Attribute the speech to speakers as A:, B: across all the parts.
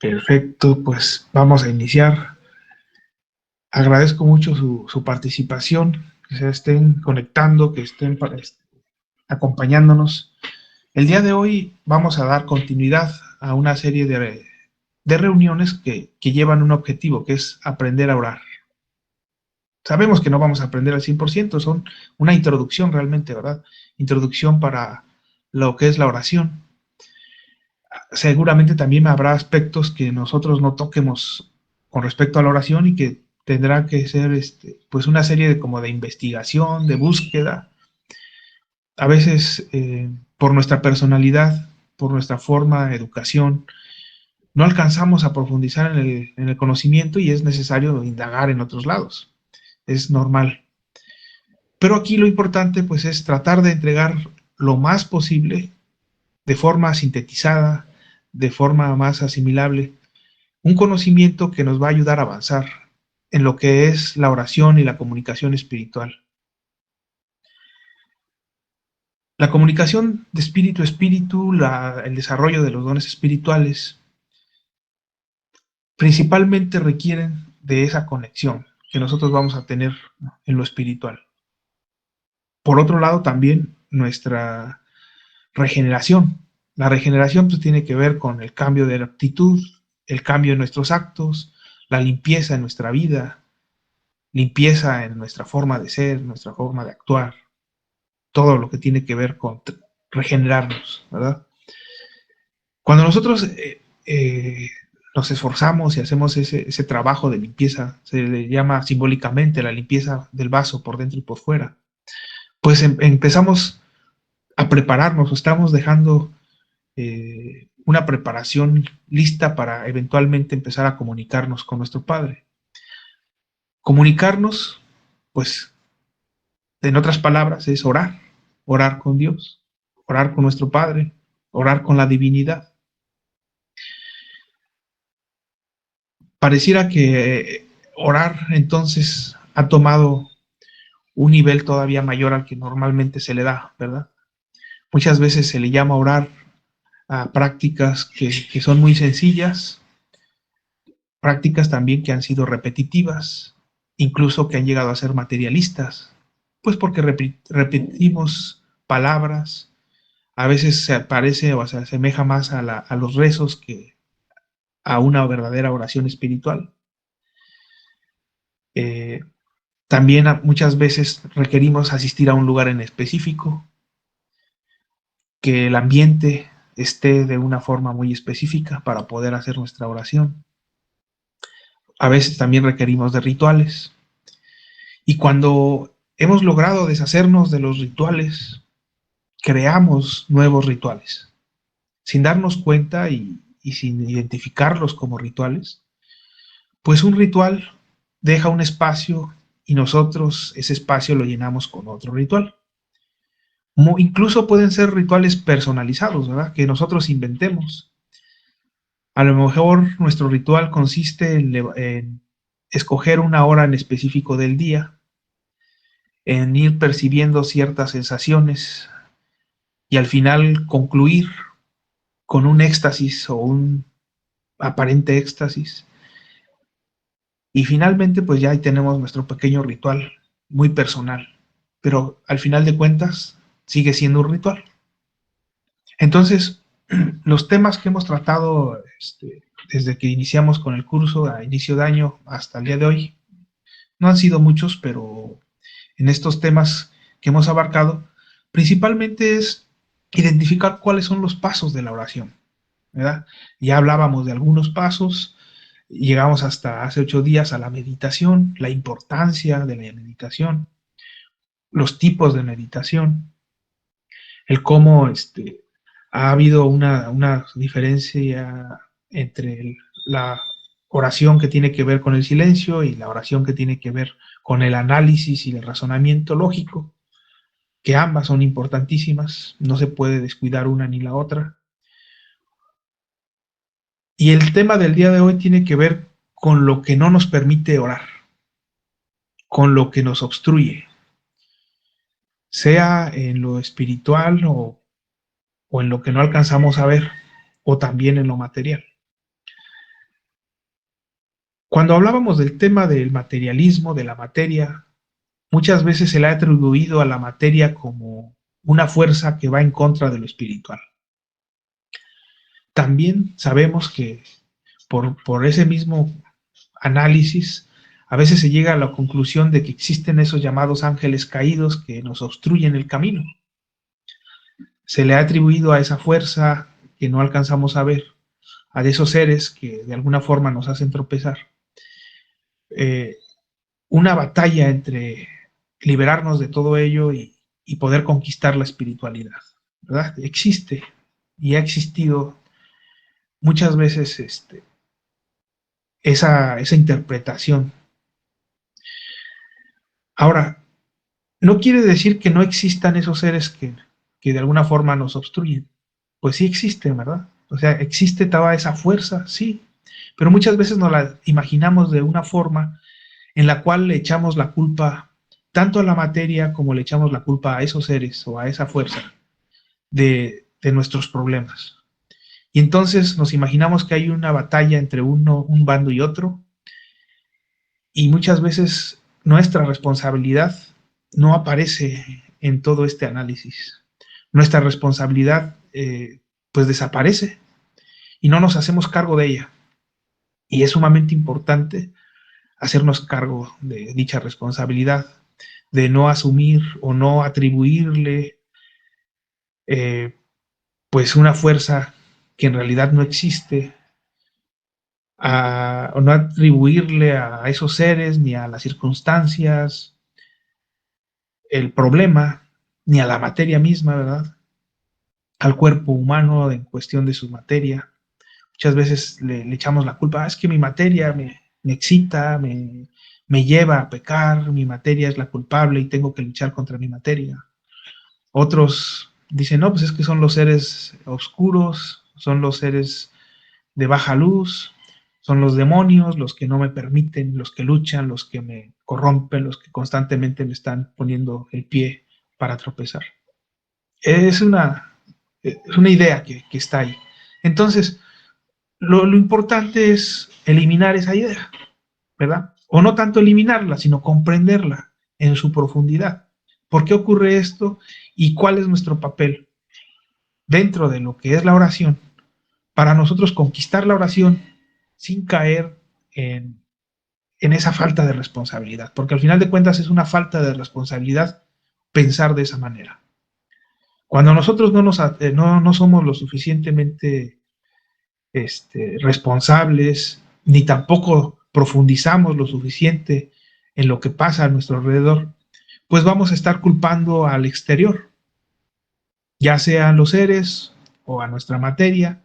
A: Perfecto, pues vamos a iniciar. Agradezco mucho su participación, que se estén conectando, que estén acompañándonos. El día de hoy vamos a dar continuidad a una serie de reuniones que llevan un objetivo, que es aprender a orar. Sabemos que no vamos a aprender al 100%, son una introducción realmente, ¿verdad? Introducción para lo que es la oración. Seguramente también habrá aspectos que nosotros no toquemos con respecto a la oración y que tendrá que ser pues una serie de como de investigación, de búsqueda. A veces por nuestra personalidad, por nuestra forma de educación, no alcanzamos a profundizar en el conocimiento y es necesario indagar en otros lados. Es normal. Pero aquí lo importante pues es tratar de entregar lo más posible de forma sintetizada, de forma más asimilable, un conocimiento que nos va a ayudar a avanzar en lo que es la oración y la comunicación espiritual. La comunicación de espíritu a espíritu, el desarrollo de los dones espirituales, principalmente requieren de esa conexión que nosotros vamos a tener en lo espiritual. Por otro lado, también nuestra regeneración. La regeneración pues, tiene que ver con el cambio de la actitud, el cambio en nuestros actos, la limpieza en nuestra vida, limpieza en nuestra forma de ser, nuestra forma de actuar, todo lo que tiene que ver con regenerarnos, ¿verdad? Cuando nosotros nos esforzamos y hacemos ese trabajo de limpieza, se le llama simbólicamente la limpieza del vaso por dentro y por fuera, pues empezamos a prepararnos, estamos dejando una preparación lista para eventualmente empezar a comunicarnos con nuestro Padre. Comunicarnos, pues, en otras palabras, es orar, orar con Dios, orar con nuestro Padre, orar con la divinidad. Pareciera que orar entonces ha tomado un nivel todavía mayor al que normalmente se le da, ¿verdad? Muchas veces se le llama orar a prácticas que son muy sencillas, prácticas también que han sido repetitivas, incluso que han llegado a ser materialistas, pues porque repetimos palabras, a veces se parece o se asemeja más a los rezos que a una verdadera oración espiritual. Eh, También muchas veces requerimos asistir a un lugar en específico, que el ambiente esté de una forma muy específica para poder hacer nuestra oración. A veces también requerimos de rituales. Y cuando hemos logrado deshacernos de los rituales, creamos nuevos rituales. Sin darnos cuenta y sin identificarlos como rituales, pues un ritual deja un espacio y nosotros ese espacio lo llenamos con otro ritual. Incluso pueden ser rituales personalizados, ¿verdad? Que nosotros inventemos. A lo mejor nuestro ritual consiste en escoger una hora en específico del día, en ir percibiendo ciertas sensaciones y al final concluir con un éxtasis o un aparente éxtasis. Y finalmente, pues ya ahí tenemos nuestro pequeño ritual muy personal, pero al final de cuentas sigue siendo un ritual. Entonces, los temas que hemos tratado desde que iniciamos con el curso a inicio de año hasta el día de hoy, no han sido muchos, pero en estos temas que hemos abarcado, principalmente es identificar cuáles son los pasos de la oración, ¿verdad? Ya hablábamos de algunos pasos, llegamos hasta hace 8 días a la meditación, la importancia de la meditación, los tipos de meditación, el cómo ha habido una diferencia entre la oración que tiene que ver con el silencio y la oración que tiene que ver con el análisis y el razonamiento lógico, que ambas son importantísimas, no se puede descuidar una ni la otra. Y el tema del día de hoy tiene que ver con lo que no nos permite orar, con lo que nos obstruye, sea en lo espiritual o en lo que no alcanzamos a ver, o también en lo material. Cuando hablábamos del tema del materialismo, de la materia, muchas veces se le ha atribuido a la materia como una fuerza que va en contra de lo espiritual. También sabemos que por ese mismo análisis, a veces se llega a la conclusión de que existen esos llamados ángeles caídos que nos obstruyen el camino. Se le ha atribuido a esa fuerza que no alcanzamos a ver, a esos seres que de alguna forma nos hacen tropezar, eh, una batalla entre liberarnos de todo ello y poder conquistar la espiritualidad, ¿verdad? Existe y ha existido muchas veces esa interpretación. Ahora, no quiere decir que no existan esos seres que de alguna forma nos obstruyen. Pues sí existen, ¿verdad? O sea, existe toda esa fuerza, sí, pero muchas veces nos la imaginamos de una forma en la cual le echamos la culpa tanto a la materia como le echamos la culpa a esos seres o a esa fuerza de nuestros problemas. Y entonces nos imaginamos que hay una batalla entre un bando y otro, y muchas veces nuestra responsabilidad no aparece en todo este análisis. Nuestra responsabilidad pues desaparece y no nos hacemos cargo de ella. Y es sumamente importante hacernos cargo de dicha responsabilidad, de no asumir o no atribuirle eh, pues una fuerza que en realidad no existe, o no atribuirle a esos seres ni a las circunstancias el problema, ni a la materia misma, ¿verdad? Al cuerpo humano en cuestión de su materia. Muchas veces le echamos la culpa, es que mi materia me excita, me lleva a pecar, mi materia es la culpable y tengo que luchar contra mi materia. Otros dicen, no, pues es que son los seres oscuros, son los seres de baja luz, son los demonios los que no me permiten, los que luchan, los que me corrompen, los que constantemente me están poniendo el pie para tropezar. Es una idea que está ahí. Entonces, lo importante es eliminar esa idea, ¿verdad? O no tanto eliminarla, sino comprenderla en su profundidad. ¿Por qué ocurre esto y cuál es nuestro papel dentro de lo que es la oración para nosotros conquistar la oración sin caer en esa falta de responsabilidad? Porque al final de cuentas es una falta de responsabilidad pensar de esa manera. Cuando nosotros no somos lo suficientemente responsables, ni tampoco profundizamos lo suficiente en lo que pasa a nuestro alrededor, pues vamos a estar culpando al exterior, ya sean los seres o a nuestra materia,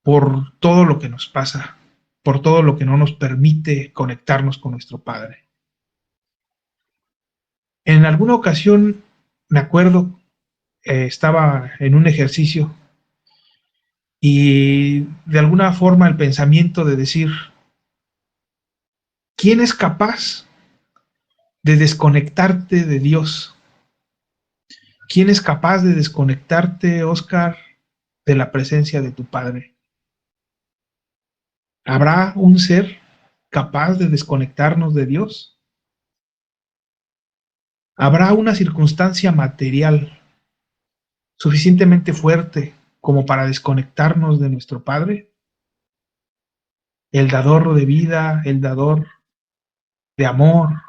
A: por todo lo que nos pasa, por todo lo que no nos permite conectarnos con nuestro Padre. En alguna ocasión, me acuerdo, estaba en un ejercicio y de alguna forma el pensamiento de decir, ¿quién es capaz de desconectarte de Dios? ¿Quién es capaz de desconectarte, Oscar, de la presencia de tu Padre? ¿Habrá un ser capaz de desconectarnos de Dios? ¿Habrá una circunstancia material suficientemente fuerte como para desconectarnos de nuestro Padre? El dador de vida, el dador de amor.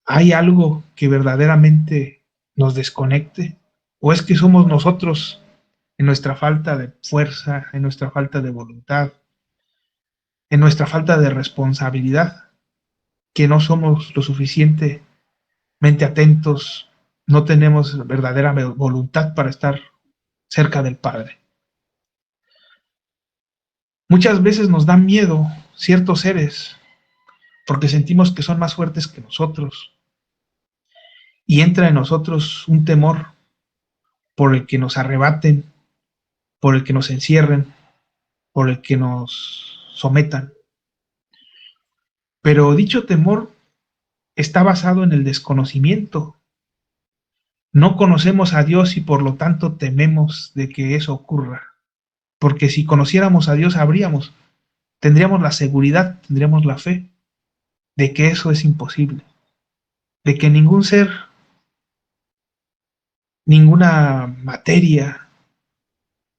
A: ¿Hay algo que verdaderamente nos desconecte? ¿O es que somos nosotros en nuestra falta de fuerza, en nuestra falta de voluntad, en nuestra falta de responsabilidad, que no somos lo suficientemente atentos, no tenemos verdadera voluntad para estar cerca del Padre? Muchas veces nos dan miedo ciertos seres porque sentimos que son más fuertes que nosotros y entra en nosotros un temor por el que nos arrebaten, por el que nos encierren, por el que nos sometan. Pero dicho temor está basado en el desconocimiento. No conocemos a Dios y por lo tanto tememos de que eso ocurra. Porque si conociéramos a Dios, sabríamos tendríamos la seguridad, tendríamos la fe de que eso es imposible, de que ningún ser, ninguna materia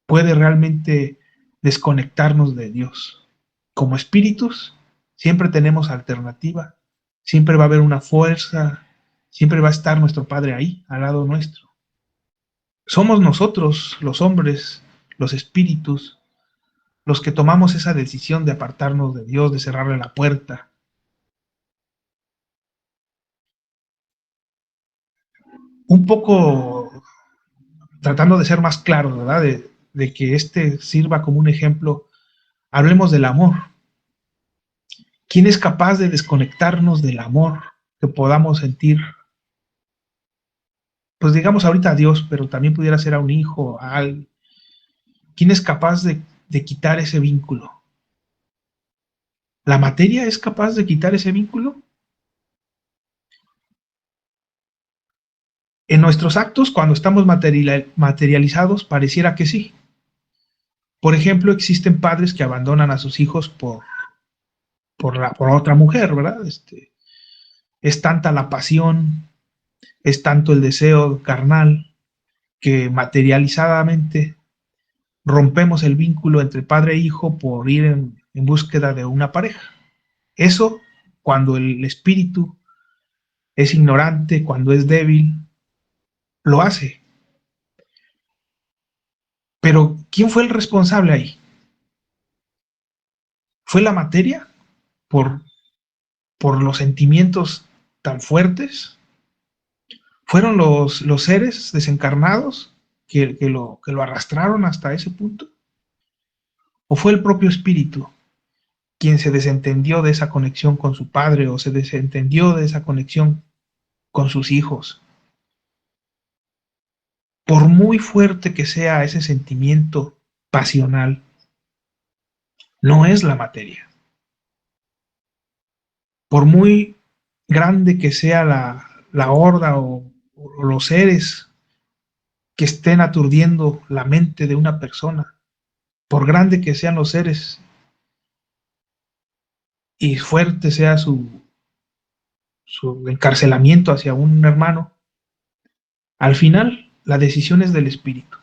A: puede realmente desconectarnos de Dios. Como espíritus, siempre tenemos alternativa, siempre va a haber una fuerza, siempre va a estar nuestro Padre ahí, al lado nuestro. Somos nosotros, los hombres, los espíritus, los que tomamos esa decisión de apartarnos de Dios, de cerrarle la puerta. Un poco tratando de ser más claros, ¿verdad? De que este sirva como un ejemplo, hablemos del amor. ¿Quién es capaz de desconectarnos del amor que podamos sentir? Pues digamos ahorita a Dios, pero también pudiera ser a un hijo, a alguien. ¿Quién es capaz de quitar ese vínculo? ¿La materia es capaz de quitar ese vínculo? En nuestros actos, cuando estamos materializados, pareciera que sí. Por ejemplo, existen padres que abandonan a sus hijos por otra mujer, ¿verdad? Es tanta la pasión, es tanto el deseo carnal, que materializadamente rompemos el vínculo entre padre e hijo por ir en búsqueda de una pareja. Eso, cuando el espíritu es ignorante, cuando es débil, lo hace. Pero ¿quién fue el responsable ahí? ¿Fue la materia por los sentimientos tan fuertes? ¿Fueron los seres desencarnados que lo arrastraron hasta ese punto? ¿O fue el propio espíritu quien se desentendió de esa conexión con su padre o se desentendió de esa conexión con sus hijos? Por muy fuerte que sea ese sentimiento pasional, no es la materia. Por muy grande que sea la horda o los seres que estén aturdiendo la mente de una persona, por grande que sean los seres y fuerte sea su encarcelamiento hacia un hermano, al final la decisión es del espíritu.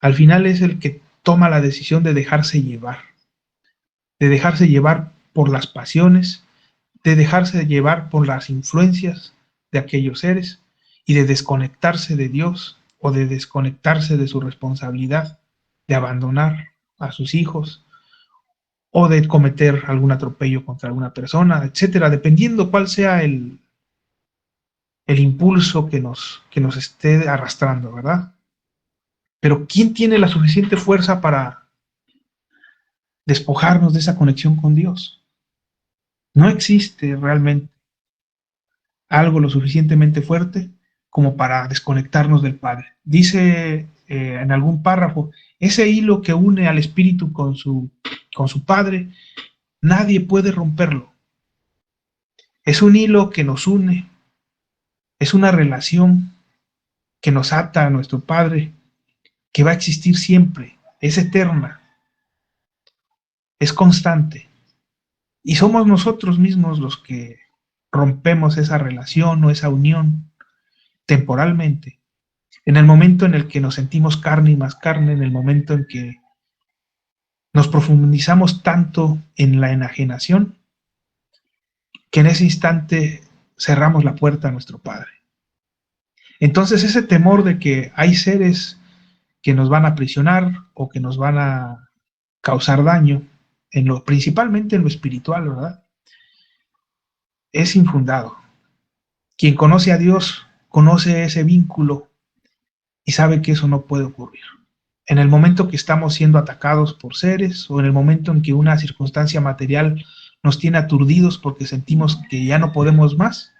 A: Al final es el que toma la decisión de dejarse llevar por las pasiones, de dejarse llevar por las influencias de aquellos seres y de desconectarse de Dios o de desconectarse de su responsabilidad de abandonar a sus hijos o de cometer algún atropello contra alguna persona, etcétera, dependiendo cuál sea el impulso que nos esté arrastrando, ¿verdad? Pero ¿quién tiene la suficiente fuerza para despojarnos de esa conexión con Dios? No existe realmente algo lo suficientemente fuerte como para desconectarnos del Padre. Dice en algún párrafo, ese hilo que une al Espíritu con su Padre, nadie puede romperlo. Es un hilo que nos une, es una relación que nos ata a nuestro Padre, que va a existir siempre, es eterna, es constante. Y somos nosotros mismos los que rompemos esa relación o esa unión temporalmente. En el momento en el que nos sentimos carne y más carne, en el momento en que nos profundizamos tanto en la enajenación, que en ese instante cerramos la puerta a nuestro Padre. Entonces ese temor de que hay seres que nos van a aprisionar o que nos van a causar daño, principalmente en lo espiritual, ¿verdad? Es infundado. Quien conoce a Dios conoce ese vínculo y sabe que eso no puede ocurrir. En el momento que estamos siendo atacados por seres o en el momento en que una circunstancia material nos tiene aturdidos porque sentimos que ya no podemos más,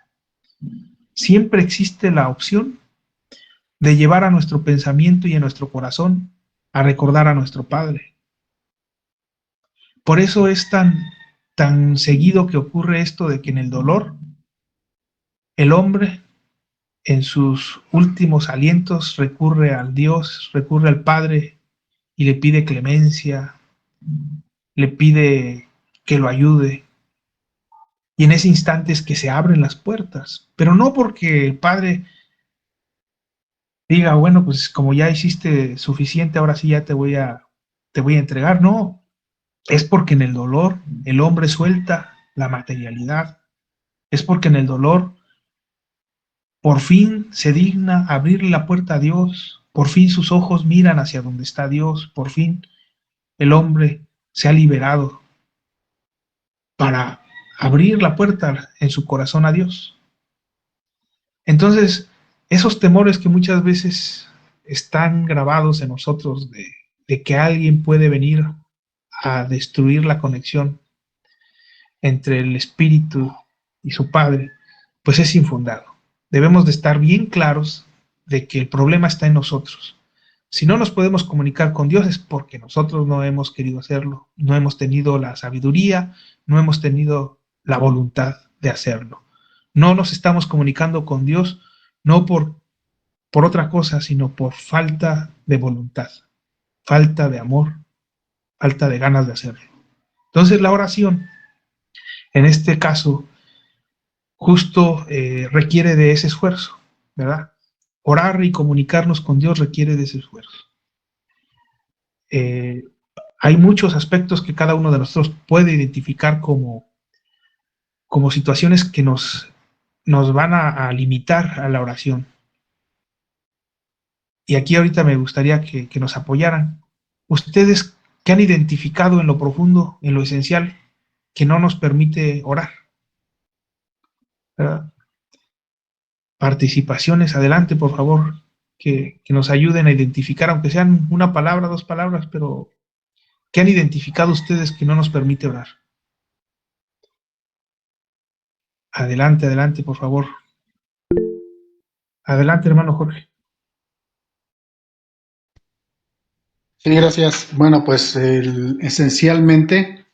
A: siempre existe la opción de llevar a nuestro pensamiento y a nuestro corazón a recordar a nuestro Padre. Por eso es tan seguido que ocurre esto de que en el dolor, el hombre en sus últimos alientos recurre al Dios, recurre al Padre y le pide clemencia, le pide que lo ayude. Y en ese instante es que se abren las puertas, pero no porque el padre diga, bueno, pues como ya hiciste suficiente, ahora sí ya te voy a entregar. No, es porque en el dolor el hombre suelta la materialidad. Es porque en el dolor por fin se digna abrirle la puerta a Dios. Por fin sus ojos miran hacia donde está Dios. Por fin el hombre se ha liberado para abrir la puerta en su corazón a Dios. Entonces, esos temores que muchas veces están grabados en nosotros de que alguien puede venir a destruir la conexión entre el espíritu y su padre, pues es infundado. Debemos de estar bien claros de que el problema está en nosotros. Si no nos podemos comunicar con Dios es porque nosotros no hemos querido hacerlo, no hemos tenido la sabiduría, no hemos tenido la voluntad de hacerlo. No nos estamos comunicando con Dios no por otra cosa, sino por falta de voluntad, falta de amor, falta de ganas de hacerlo. Entonces la oración, en este caso, justo requiere de ese esfuerzo, ¿verdad? Orar y comunicarnos con Dios requiere de ese esfuerzo. Eh, hay muchos aspectos que cada uno de nosotros puede identificar como situaciones que nos van a limitar a la oración. Y aquí ahorita me gustaría que nos apoyaran. Ustedes, ¿qué han identificado en lo profundo, en lo esencial, que no nos permite orar? ¿Verdad? Participaciones, adelante, por favor, que nos ayuden a identificar, aunque sean una palabra, dos palabras, pero ¿qué han identificado ustedes que no nos permite orar? Adelante, adelante, por favor. Adelante, hermano Jorge.
B: Sí, gracias. Bueno, pues esencialmente,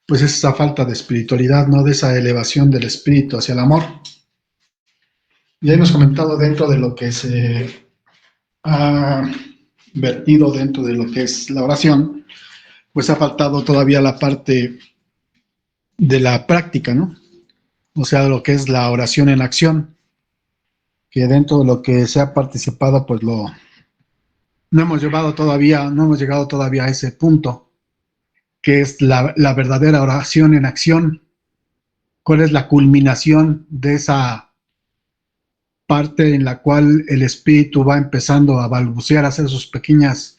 B: pues es esa falta de espiritualidad, ¿no? De esa elevación del espíritu hacia el amor. Ya hemos comentado dentro de lo que se ha vertido dentro de lo que es la oración, pues ha faltado todavía la parte de la práctica, ¿no? O sea, lo que es la oración en acción, que dentro de lo que se ha participado, pues no hemos llevado todavía, no hemos llegado todavía a ese punto, que es la verdadera oración en acción. ¿Cuál es la culminación de esa parte en la cual el espíritu va empezando a balbucear, a hacer sus pequeñas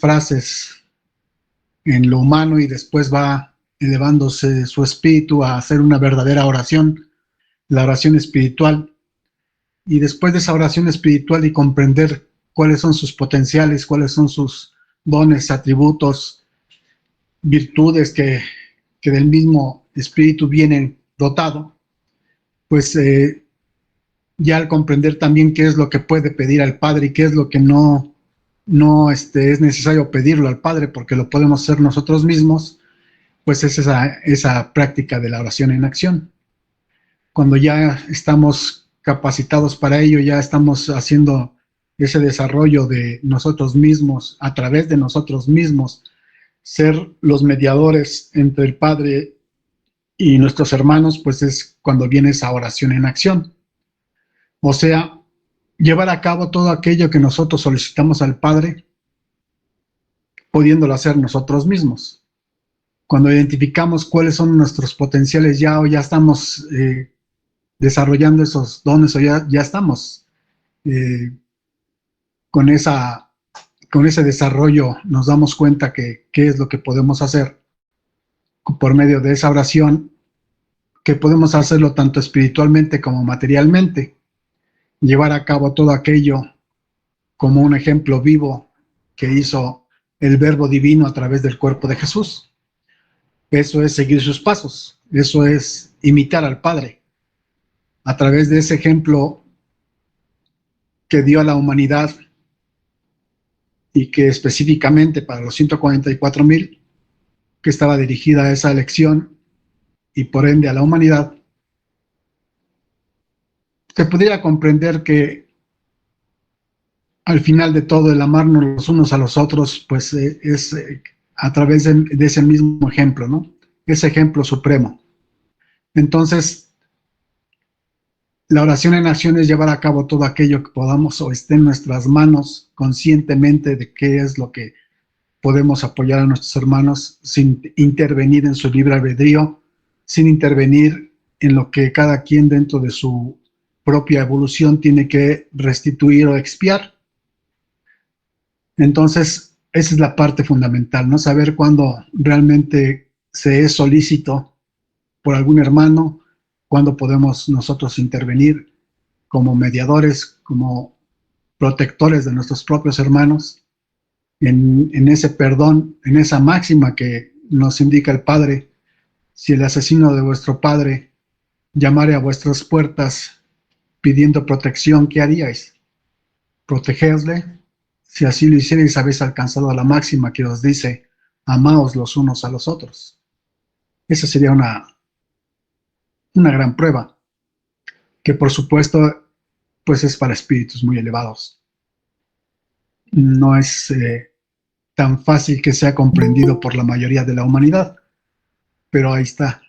B: frases en lo humano y después va elevándose su espíritu a hacer una verdadera oración, la oración espiritual? Y después de esa oración espiritual y comprender cuáles son sus potenciales, cuáles son sus dones, atributos, virtudes que del mismo espíritu vienen dotado, pues ya al comprender también qué es lo que puede pedir al Padre y qué es lo que no es necesario pedirlo al Padre porque lo podemos hacer nosotros mismos, pues es esa práctica de la oración en acción. Cuando ya estamos capacitados para ello, ya estamos haciendo ese desarrollo de nosotros mismos, a través de nosotros mismos, ser los mediadores entre el Padre y nuestros hermanos, pues es cuando viene esa oración en acción. O sea, llevar a cabo todo aquello que nosotros solicitamos al Padre, pudiéndolo hacer nosotros mismos. Cuando identificamos cuáles son nuestros potenciales ya o ya estamos desarrollando esos dones o ya estamos eh, con, con ese desarrollo, nos damos cuenta que qué es lo que podemos hacer por medio de esa oración, que podemos hacerlo tanto espiritualmente como materialmente, llevar a cabo todo aquello como un ejemplo vivo que hizo el Verbo Divino a través del cuerpo de Jesús. Eso es seguir sus pasos, eso es imitar al Padre. A través de ese ejemplo que dio a la humanidad y que específicamente para los 144,000, que estaba dirigida a esa elección y por ende a la humanidad, se pudiera comprender que al final de todo el amarnos los unos a los otros, pues es a través de ese mismo ejemplo, ¿no? Ese ejemplo supremo. Entonces, la oración en acción es llevar a cabo todo aquello que podamos o esté en nuestras manos conscientemente de qué es lo que podemos apoyar a nuestros hermanos sin intervenir en su libre albedrío, sin intervenir en lo que cada quien dentro de su propia evolución tiene que restituir o expiar. Entonces, esa es la parte fundamental, ¿no? Saber cuándo realmente se es solícito por algún hermano, cuándo podemos nosotros intervenir como mediadores, como protectores de nuestros propios hermanos, en ese perdón, en esa máxima que nos indica el Padre: si el asesino de vuestro Padre llamare a vuestras puertas pidiendo protección, ¿qué haríais? Protegerle. Si así lo hicierais, habéis alcanzado la máxima que os dice: amaos los unos a los otros. Esa sería una gran prueba, que por supuesto, pues es para espíritus muy elevados. No es tan fácil que sea comprendido por la mayoría de la humanidad, pero ahí está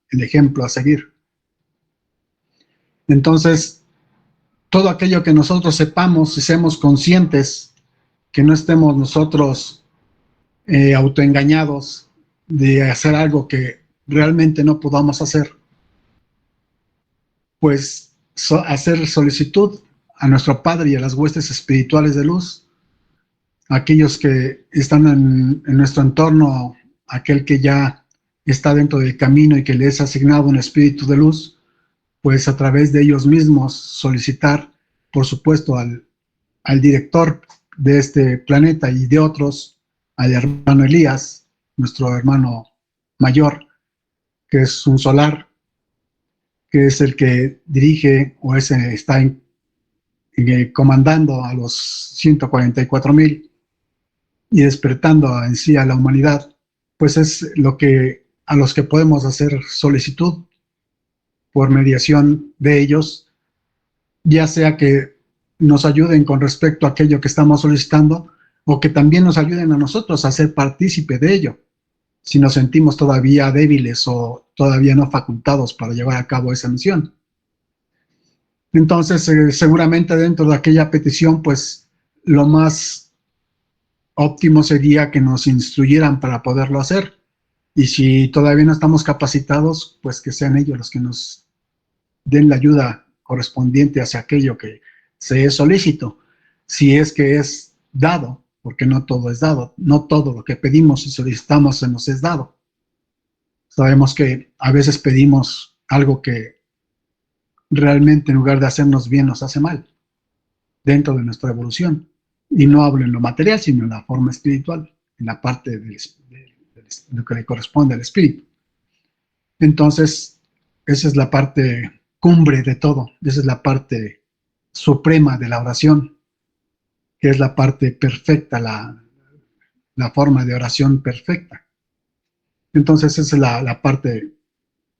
B: el ejemplo a seguir. Entonces, todo aquello que nosotros sepamos y seamos conscientes, que no estemos nosotros autoengañados de hacer algo que realmente no podamos hacer, pues hacer solicitud a nuestro Padre y a las huestes espirituales de luz, aquellos que están en nuestro entorno, aquel que ya está dentro del camino y que le es asignado un espíritu de luz, pues a través de ellos mismos solicitar, por supuesto, al director de este planeta y de otros, al hermano Elías, nuestro hermano mayor, que es un solar, que es el que dirige o está comandando a los 144,000 y despertando en sí a la humanidad, pues es a los que podemos hacer solicitud por mediación de ellos, ya sea que nos ayuden con respecto a aquello que estamos solicitando, o que también nos ayuden a nosotros a ser partícipe de ello, si nos sentimos todavía débiles o todavía no facultados para llevar a cabo esa misión. Entonces, seguramente dentro de aquella petición, pues lo más óptimo sería que nos instruyeran para poderlo hacer. Y si todavía no estamos capacitados, pues que sean ellos los que nos den la ayuda correspondiente hacia aquello que se es solícito, si es que es dado, porque no todo es dado, no todo lo que pedimos y solicitamos se nos es dado. Sabemos que a veces pedimos algo que realmente en lugar de hacernos bien nos hace mal dentro de nuestra evolución. Y no hablo en lo material, sino en la forma espiritual, en la parte de lo que le corresponde al espíritu. Entonces, esa es la parte cumbre de todo, esa es la parte suprema de la oración, que es la parte perfecta, la forma de oración perfecta. Entonces, esa es la parte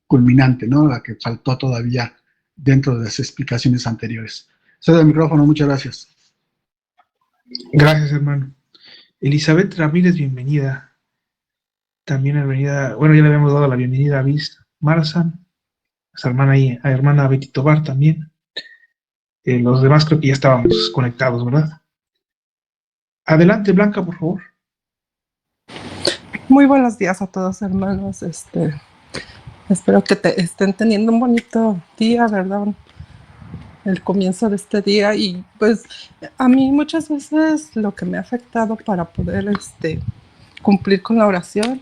B: culminante, ¿no? La que faltó todavía dentro de las explicaciones anteriores. Cedo el micrófono, muchas gracias.
A: Gracias, hermano. Elizabeth Ramírez, bienvenida. También bienvenida, bueno, ya le habíamos dado la bienvenida a Bis Marzan, a su hermana, a hermana Betty Tobar también. Los demás creo que ya estábamos conectados, ¿verdad? Adelante, Blanca, por favor.
C: Muy buenos días a todos, hermanos. Espero que estén teniendo un bonito día, ¿verdad? El comienzo de este día. Y pues a mí muchas veces lo que me ha afectado para poder cumplir con la oración,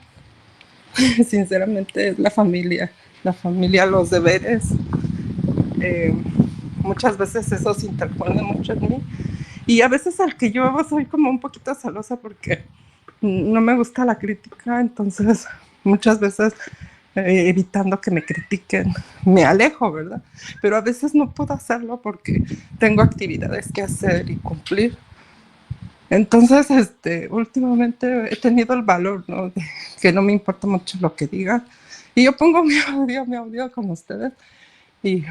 C: sinceramente, es la familia, los deberes. Muchas veces eso se interpone mucho en mí. Y a veces al que yo soy como un poquito celosa porque no me gusta la crítica, entonces muchas veces evitando que me critiquen, me alejo, ¿verdad? Pero a veces no puedo hacerlo porque tengo actividades que hacer y cumplir. Entonces, últimamente he tenido el valor, ¿no? De que no me importa mucho lo que digan. Y yo pongo mi audio con ustedes. Y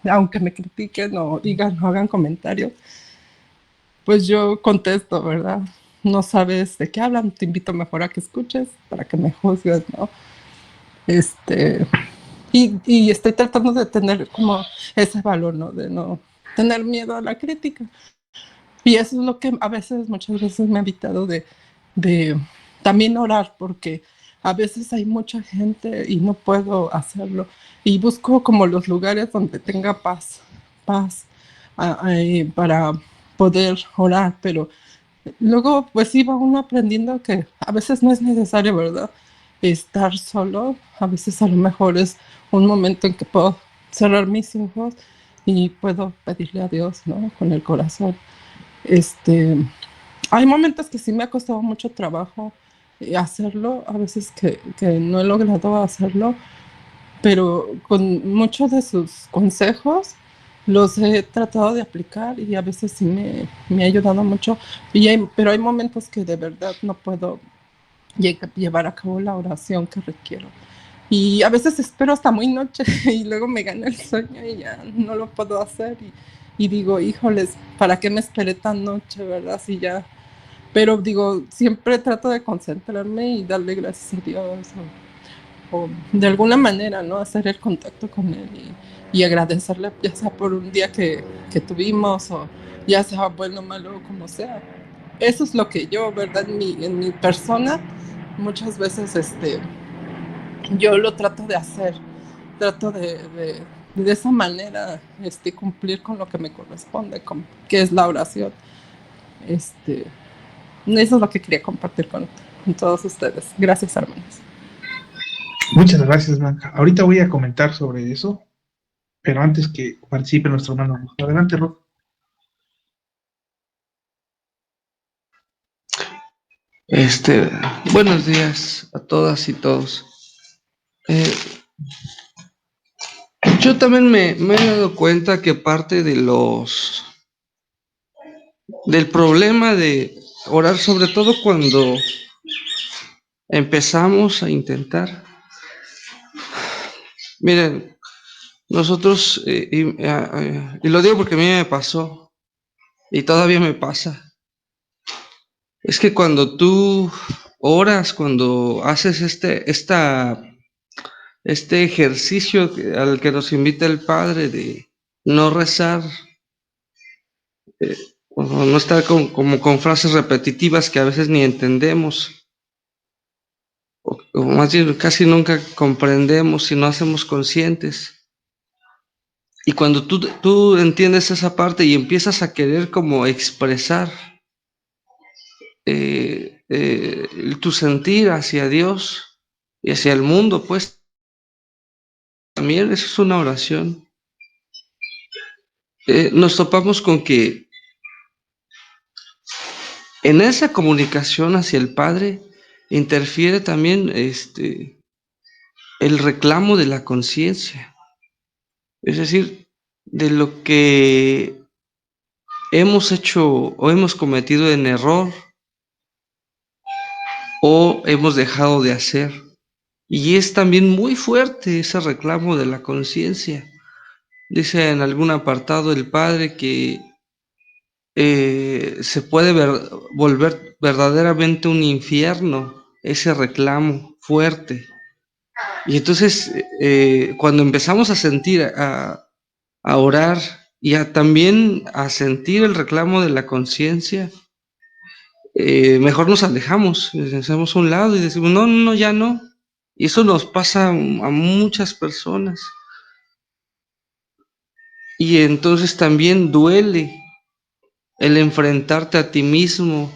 C: aunque me critiquen o digan o hagan comentarios, pues yo contesto, ¿verdad? no sabes de qué hablan, te invito mejor a que escuches para que me juzgues, ¿no? Este, y estoy tratando de tener como ese valor, ¿no? De no tener miedo a la crítica. Y eso es lo que a veces, muchas veces me ha evitado de también orar, porque a veces hay mucha gente y no puedo hacerlo. Y busco como los lugares donde tenga paz para poder orar, pero luego pues iba uno aprendiendo que a veces no es necesario, ¿verdad? Estar solo, a veces a lo mejor es un momento en que puedo cerrar mis ojos y puedo pedirle a Dios, ¿no? Con el corazón. Este, hay momentos que sí me ha costado mucho trabajo hacerlo, a veces que no he logrado hacerlo, pero con muchos de sus consejos los he tratado de aplicar y a veces sí me ha ayudado mucho, pero hay momentos que de verdad no puedo llevar a cabo la oración que requiero. Y a veces espero hasta muy noche y luego me gana el sueño y ya no lo puedo hacer y digo, híjoles, ¿para qué me esperé tan noche, verdad? Si ya, pero digo, siempre trato de concentrarme y darle gracias a Dios o de alguna manera, ¿no? Hacer el contacto con Él y agradecerle, ya sea por un día que tuvimos o ya sea bueno, malo, como sea. Eso es lo que yo, ¿verdad? En mi persona, muchas veces yo lo trato de hacer, trato de esa manera cumplir con lo que me corresponde, que es la oración. Este, Eso es lo que quería compartir con todos ustedes. Gracias, hermanos.
A: Muchas gracias, Blanca. Ahorita voy a comentar sobre eso, pero antes que participe nuestro hermano. Adelante, Rob.
D: Este, Buenos días a todas y todos. Eh, yo también me he dado cuenta que parte del problema de orar, sobre todo cuando empezamos a intentar, miren, nosotros, y lo digo porque a mí me pasó, y todavía me pasa, es que cuando tú oras, cuando haces este ejercicio al que nos invita el Padre de no rezar, o no estar como con frases repetitivas que a veces ni entendemos, o más bien casi nunca comprendemos y no hacemos conscientes. Y cuando tú entiendes esa parte y empiezas a querer como expresar tu sentir hacia Dios y hacia el mundo, pues también eso es una oración. Nos topamos con que en esa comunicación hacia el Padre interfiere también el reclamo de la conciencia, es decir, de lo que hemos hecho o hemos cometido en error o hemos dejado de hacer. Y es también muy fuerte ese reclamo de la conciencia. Dice en algún apartado el Padre que se puede volver verdaderamente un infierno ese reclamo fuerte. Y entonces cuando empezamos a sentir, a orar y también a sentir el reclamo de la conciencia, mejor nos alejamos, nos hacemos a un lado y decimos, no, no, ya no. Y eso nos pasa a muchas personas. Y entonces también duele el enfrentarte a ti mismo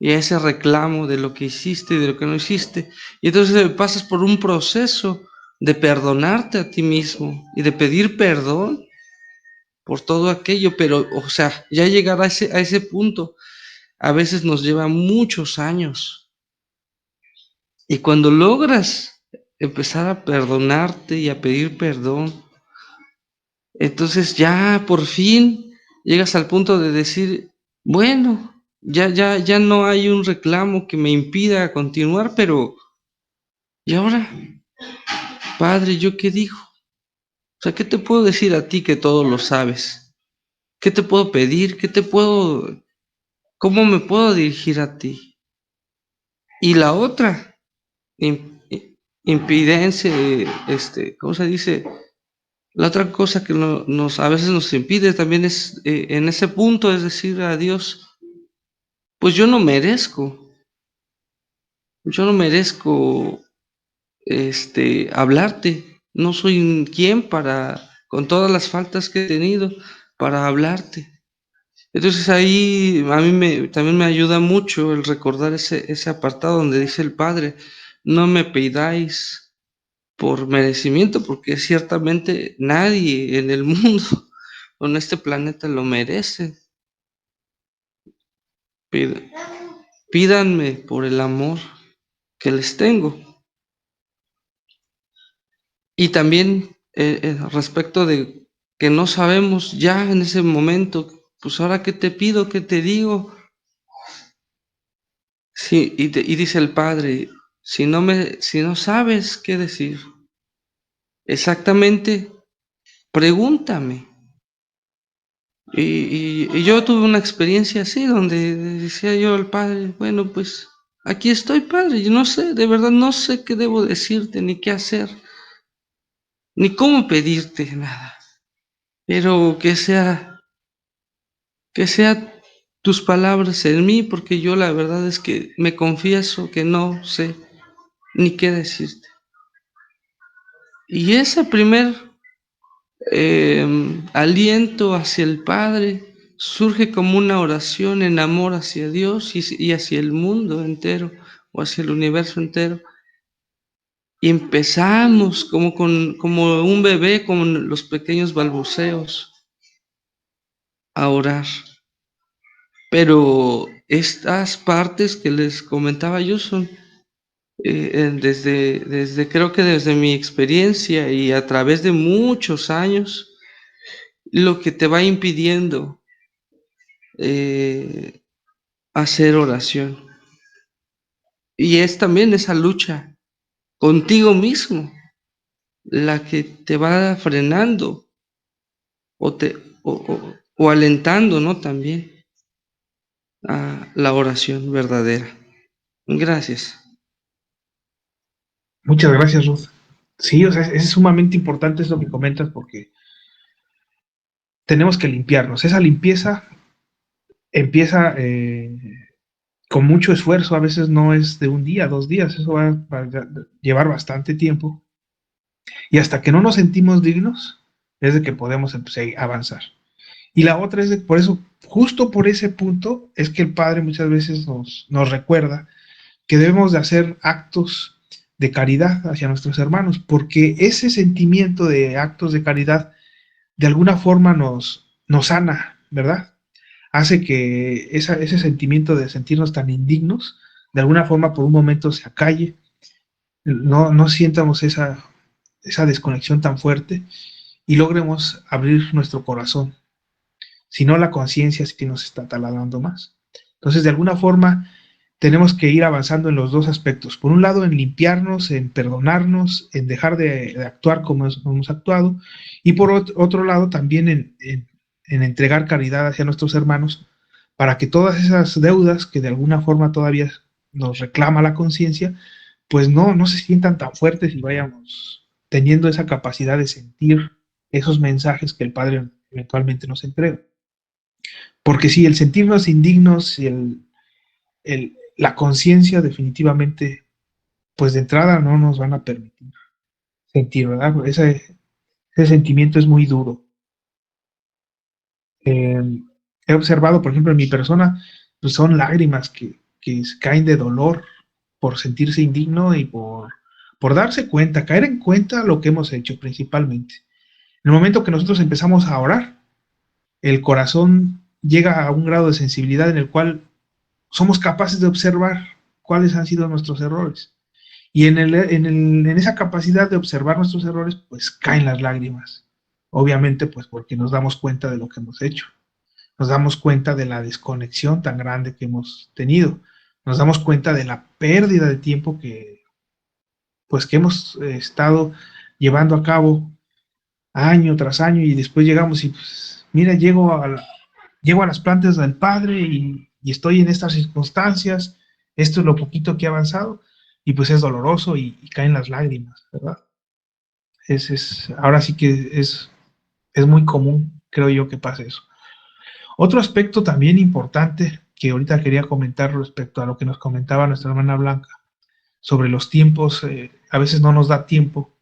D: y a ese reclamo de lo que hiciste y de lo que no hiciste. Y entonces pasas por un proceso de perdonarte a ti mismo y de pedir perdón por todo aquello, pero, o sea, ya llegar a ese punto a veces nos lleva muchos años. Y cuando logras empezar a perdonarte y a pedir perdón, entonces ya por fin llegas al punto de decir, bueno, ya no hay un reclamo que me impida continuar, pero ¿y ahora? Padre, ¿yo qué digo? O sea, ¿qué te puedo decir a ti que todo lo sabes? ¿Qué te puedo pedir? ¿Qué te puedo ¿cómo me puedo dirigir a ti? Y la otra impidencia, ¿cómo se dice? La otra cosa que a veces nos impide también es, en ese punto, es decir a Dios, pues yo no merezco, hablarte, no soy quien con todas las faltas que he tenido, para hablarte. Entonces ahí también me ayuda mucho el recordar ese apartado donde dice el Padre, no me pidáis por merecimiento, porque ciertamente nadie en el mundo o en este planeta lo merece. Pídanme por el amor que les tengo. Y también respecto de que no sabemos ya en ese momento, pues ahora qué te pido, qué te digo. Sí, y dice el Padre, si no sabes qué decir, exactamente, pregúntame. Y yo tuve una experiencia así, donde decía yo al Padre, bueno, pues aquí estoy, Padre, yo no sé, de verdad no sé qué debo decirte, ni qué hacer, ni cómo pedirte nada, pero que sea tus palabras en mí, porque yo la verdad es que me confieso que no sé ni qué decirte. Y ese primer aliento hacia el Padre surge como una oración en amor hacia Dios y hacia el mundo entero o hacia el universo entero. Y empezamos como un bebé, como los pequeños balbuceos, a orar. Pero estas partes que les comentaba yo son creo que desde mi experiencia y a través de muchos años, lo que te va impidiendo eh, hacer oración. Y es también esa lucha contigo mismo la que te va frenando o, te, o alentando, ¿no? También a la oración verdadera. Gracias.
A: Muchas gracias, Ruth. Sí, o sea, es sumamente importante eso que comentas porque tenemos que limpiarnos. Esa limpieza empieza con mucho esfuerzo, a veces no es de un día, 2 días, eso va a llevar bastante tiempo. Y hasta que no nos sentimos dignos, es de que podemos empezar a avanzar. Y la otra es de, por eso, justo por ese punto, es que el Padre muchas veces nos recuerda que debemos de hacer actos de caridad hacia nuestros hermanos, porque ese sentimiento de actos de caridad de alguna forma nos sana, ¿verdad? Hace que ese sentimiento de sentirnos tan indignos, de alguna forma por un momento se acalle, no sientamos esa desconexión tan fuerte y logremos abrir nuestro corazón. Si no, la conciencia sí nos está taladrando más. Entonces, de alguna forma, tenemos que ir avanzando en los dos aspectos. Por un lado, en limpiarnos, en perdonarnos, en dejar de actuar como hemos actuado. Y por otro lado, también en entregar caridad hacia nuestros hermanos para que todas esas deudas que de alguna forma todavía nos reclama la conciencia, pues no se sientan tan fuertes y vayamos teniendo esa capacidad de sentir esos mensajes que el Padre eventualmente nos entrega. Porque sí, el sentirnos indignos y la conciencia definitivamente, pues de entrada no nos van a permitir sentir, ¿verdad? Ese sentimiento es muy duro. He observado, por ejemplo, en mi persona, pues son lágrimas que caen de dolor por sentirse indigno y por darse cuenta, caer en cuenta lo que hemos hecho principalmente. En el momento que nosotros empezamos a orar, el corazón llega a un grado de sensibilidad en el cual somos capaces de observar cuáles han sido nuestros errores. Y en esa capacidad de observar nuestros errores, pues caen las lágrimas. Obviamente, pues porque nos damos cuenta de lo que hemos hecho. Nos damos cuenta de la desconexión tan grande que hemos tenido. Nos damos cuenta de la pérdida de tiempo pues, que hemos estado llevando a cabo año tras año y después llegamos y pues, mira, llego a las plantas del Padre y estoy en estas circunstancias, esto es lo poquito que he avanzado, y pues es doloroso y caen las lágrimas, ¿verdad? Ahora sí que es muy común, creo yo, que pase eso. Otro aspecto también importante que ahorita quería comentar respecto a lo que nos comentaba nuestra hermana Blanca sobre los tiempos, a veces no nos da tiempo,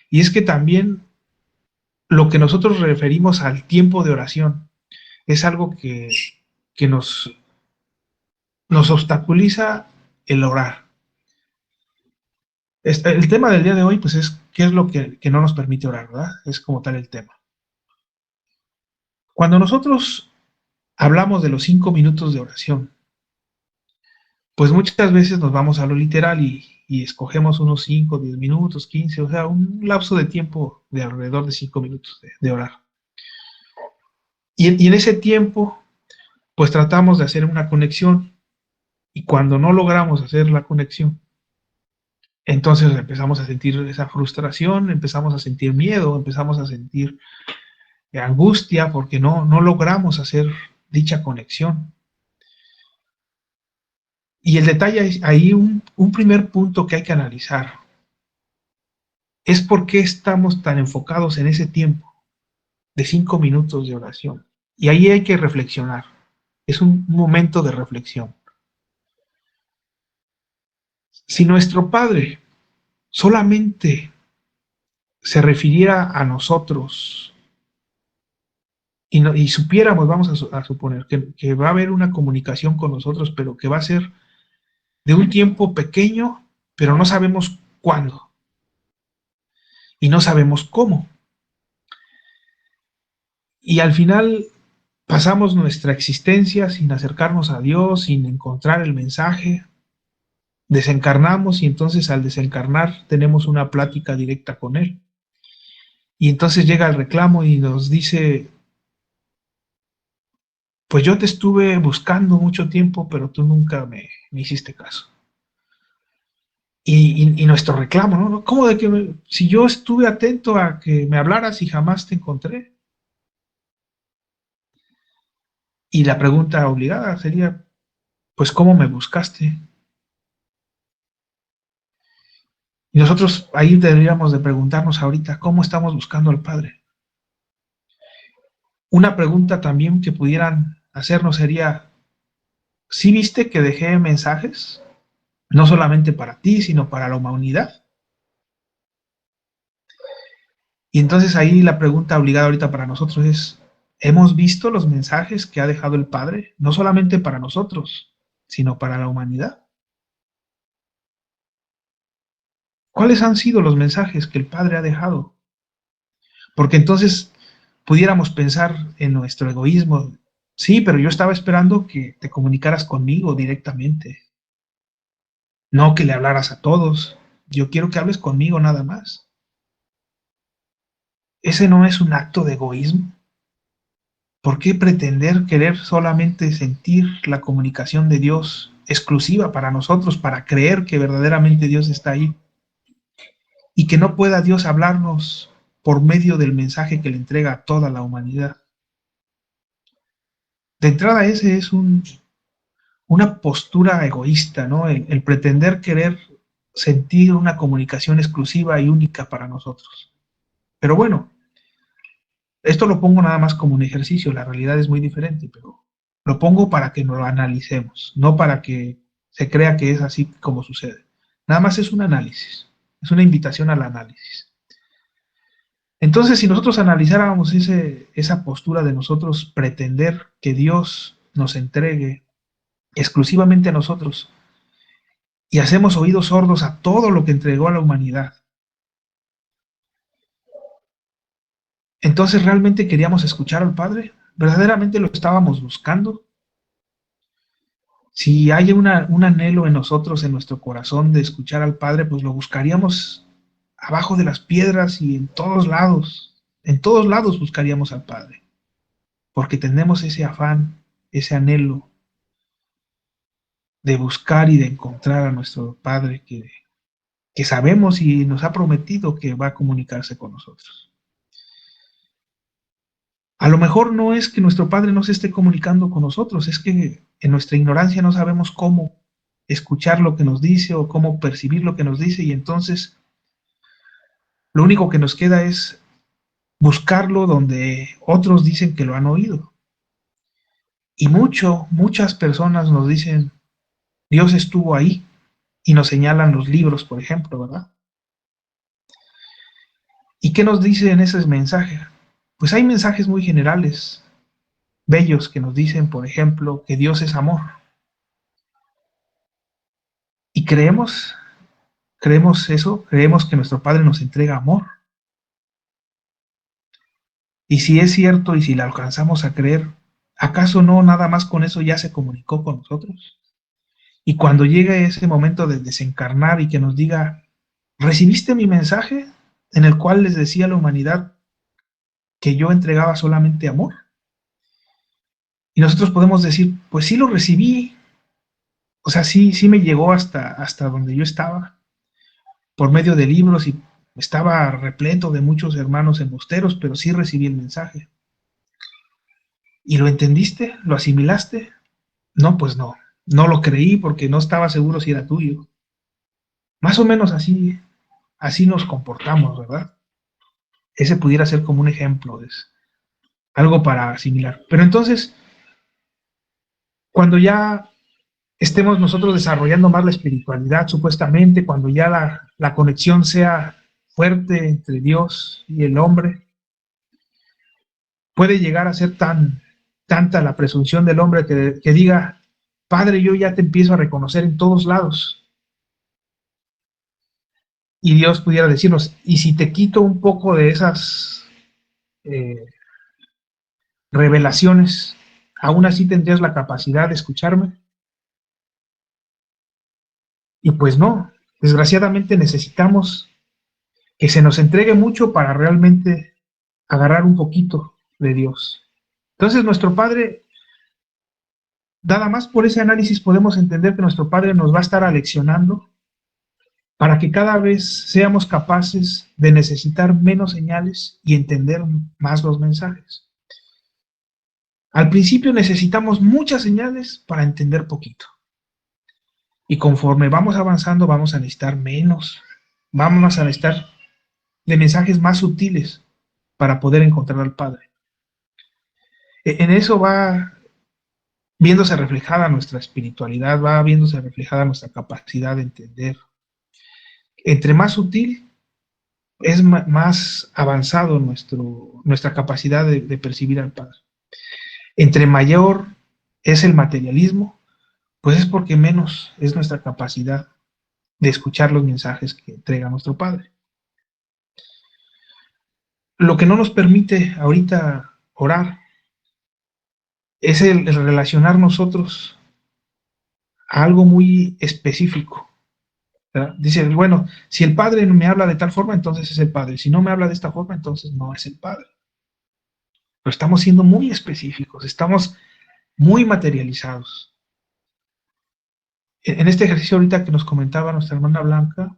A: y es que también lo que nosotros referimos al tiempo de oración es algo que nos obstaculiza el orar. El tema del día de hoy, pues es qué es lo que no nos permite orar, ¿verdad? Es como tal el tema. Cuando nosotros hablamos de los 5 minutos de oración, pues muchas veces nos vamos a lo literal y escogemos unos 5, 10 minutos, 15, o sea, un lapso de tiempo de alrededor de 5 minutos de orar. Y en ese tiempo, pues tratamos de hacer una conexión, y cuando no logramos hacer la conexión, entonces empezamos a sentir esa frustración, empezamos a sentir miedo, empezamos a sentir angustia porque no logramos hacer dicha conexión. Y el detalle es ahí un primer punto que hay que analizar. Es por qué estamos tan enfocados en ese tiempo de 5 minutos de oración. Y ahí hay que reflexionar. Es un momento de reflexión. Si nuestro Padre solamente se refiriera a nosotros y supiéramos, vamos a suponer, que va a haber una comunicación con nosotros, pero que va a ser de un tiempo pequeño, pero no sabemos cuándo y no sabemos cómo. Y al final pasamos nuestra existencia sin acercarnos a Dios, sin encontrar el mensaje, desencarnamos y entonces al desencarnar tenemos una plática directa con Él. Y entonces llega el reclamo y nos dice, pues yo te estuve buscando mucho tiempo, pero tú nunca me hiciste caso. Y nuestro reclamo, ¿no? ¿Cómo de que si yo estuve atento a que me hablaras y jamás te encontré? Y la pregunta obligada sería, pues ¿cómo me buscaste? Y nosotros ahí deberíamos de preguntarnos ahorita, ¿cómo estamos buscando al Padre? Una pregunta también que pudieran hacernos sería, ¿sí viste que dejé mensajes? No solamente para ti, sino para la humanidad. Y entonces ahí la pregunta obligada ahorita para nosotros es, ¿hemos visto los mensajes que ha dejado el Padre? No solamente para nosotros, sino para la humanidad. ¿Cuáles han sido los mensajes que el Padre ha dejado? Porque entonces pudiéramos pensar en nuestro egoísmo. Sí, pero yo estaba esperando que te comunicaras conmigo directamente, no que le hablaras a todos. Yo quiero que hables conmigo nada más. ¿Ese no es un acto de egoísmo? ¿Por qué pretender querer solamente sentir la comunicación de Dios exclusiva para nosotros, para creer que verdaderamente Dios está ahí? Y que no pueda Dios hablarnos por medio del mensaje que le entrega a toda la humanidad. De entrada, ese es una postura egoísta, ¿no? El pretender querer sentir una comunicación exclusiva y única para nosotros. Pero bueno, esto lo pongo nada más como un ejercicio, la realidad es muy diferente, pero lo pongo para que nos lo analicemos, no para que se crea que es así como sucede. Nada más es un análisis, es una invitación al análisis. Entonces, si nosotros analizáramos esa postura de nosotros pretender que Dios nos entregue exclusivamente a nosotros y hacemos oídos sordos a todo lo que entregó a la humanidad, entonces realmente queríamos escuchar al Padre, verdaderamente lo estábamos buscando. Si hay un anhelo en nosotros, en nuestro corazón, de escuchar al Padre, pues lo buscaríamos abajo de las piedras y en todos lados buscaríamos al Padre, porque tenemos ese afán, ese anhelo de buscar y de encontrar a nuestro Padre que sabemos y nos ha prometido que va a comunicarse con nosotros. A lo mejor no es que nuestro Padre no se esté comunicando con nosotros, es que en nuestra ignorancia no sabemos cómo escuchar lo que nos dice o cómo percibir lo que nos dice, y entonces lo único que nos queda es buscarlo donde otros dicen que lo han oído. Y muchas personas nos dicen, Dios estuvo ahí, y nos señalan los libros, por ejemplo, ¿verdad? ¿Y qué nos dice en ese mensaje? Pues hay mensajes muy generales, bellos, que nos dicen, por ejemplo, que Dios es amor. Y creemos eso, creemos que nuestro Padre nos entrega amor. Y si es cierto y si la alcanzamos a creer, ¿acaso no nada más con eso ya se comunicó con nosotros? Y cuando llegue ese momento de desencarnar y que nos diga, ¿recibiste mi mensaje en el cual les decía a la humanidad que yo entregaba solamente amor? Y nosotros podemos decir, pues sí lo recibí, o sea, sí me llegó hasta donde yo estaba, por medio de libros, y estaba repleto de muchos hermanos embusteros, pero sí recibí el mensaje. ¿Y lo entendiste? ¿Lo asimilaste? No, pues no lo creí porque no estaba seguro si era tuyo. Más o menos así nos comportamos, ¿verdad? Ese pudiera ser como un ejemplo, es algo para asimilar. Pero entonces, cuando ya estemos nosotros desarrollando más la espiritualidad, supuestamente, cuando ya la conexión sea fuerte entre Dios y el hombre, puede llegar a ser tanta la presunción del hombre que diga, Padre, yo ya te empiezo a reconocer en todos lados. Y Dios pudiera decirnos, y si te quito un poco de esas eh, revelaciones, aún así tendrías la capacidad de escucharme. Y pues no, desgraciadamente necesitamos que se nos entregue mucho para realmente agarrar un poquito de Dios. Entonces nuestro Padre, nada más por ese análisis podemos entender que nuestro Padre nos va a estar aleccionando para que cada vez seamos capaces de necesitar menos señales y entender más los mensajes. Al principio necesitamos muchas señales para entender poquito. Y conforme vamos avanzando, vamos a necesitar menos. Vamos a necesitar de mensajes más sutiles para poder encontrar al Padre. En eso va viéndose reflejada nuestra espiritualidad, va viéndose reflejada nuestra capacidad de entender. Entre más sutil, es más avanzado nuestra capacidad de percibir al Padre. Entre mayor es el materialismo, pues es porque menos es nuestra capacidad de escuchar los mensajes que entrega nuestro Padre. Lo que no nos permite ahorita orar es el relacionar nosotros a algo muy específico, ¿verdad? Dice, bueno, si el Padre me habla de tal forma, entonces es el Padre. Si no me habla de esta forma, entonces no es el Padre. Pero estamos siendo muy específicos, estamos muy materializados. En este ejercicio ahorita que nos comentaba nuestra hermana Blanca,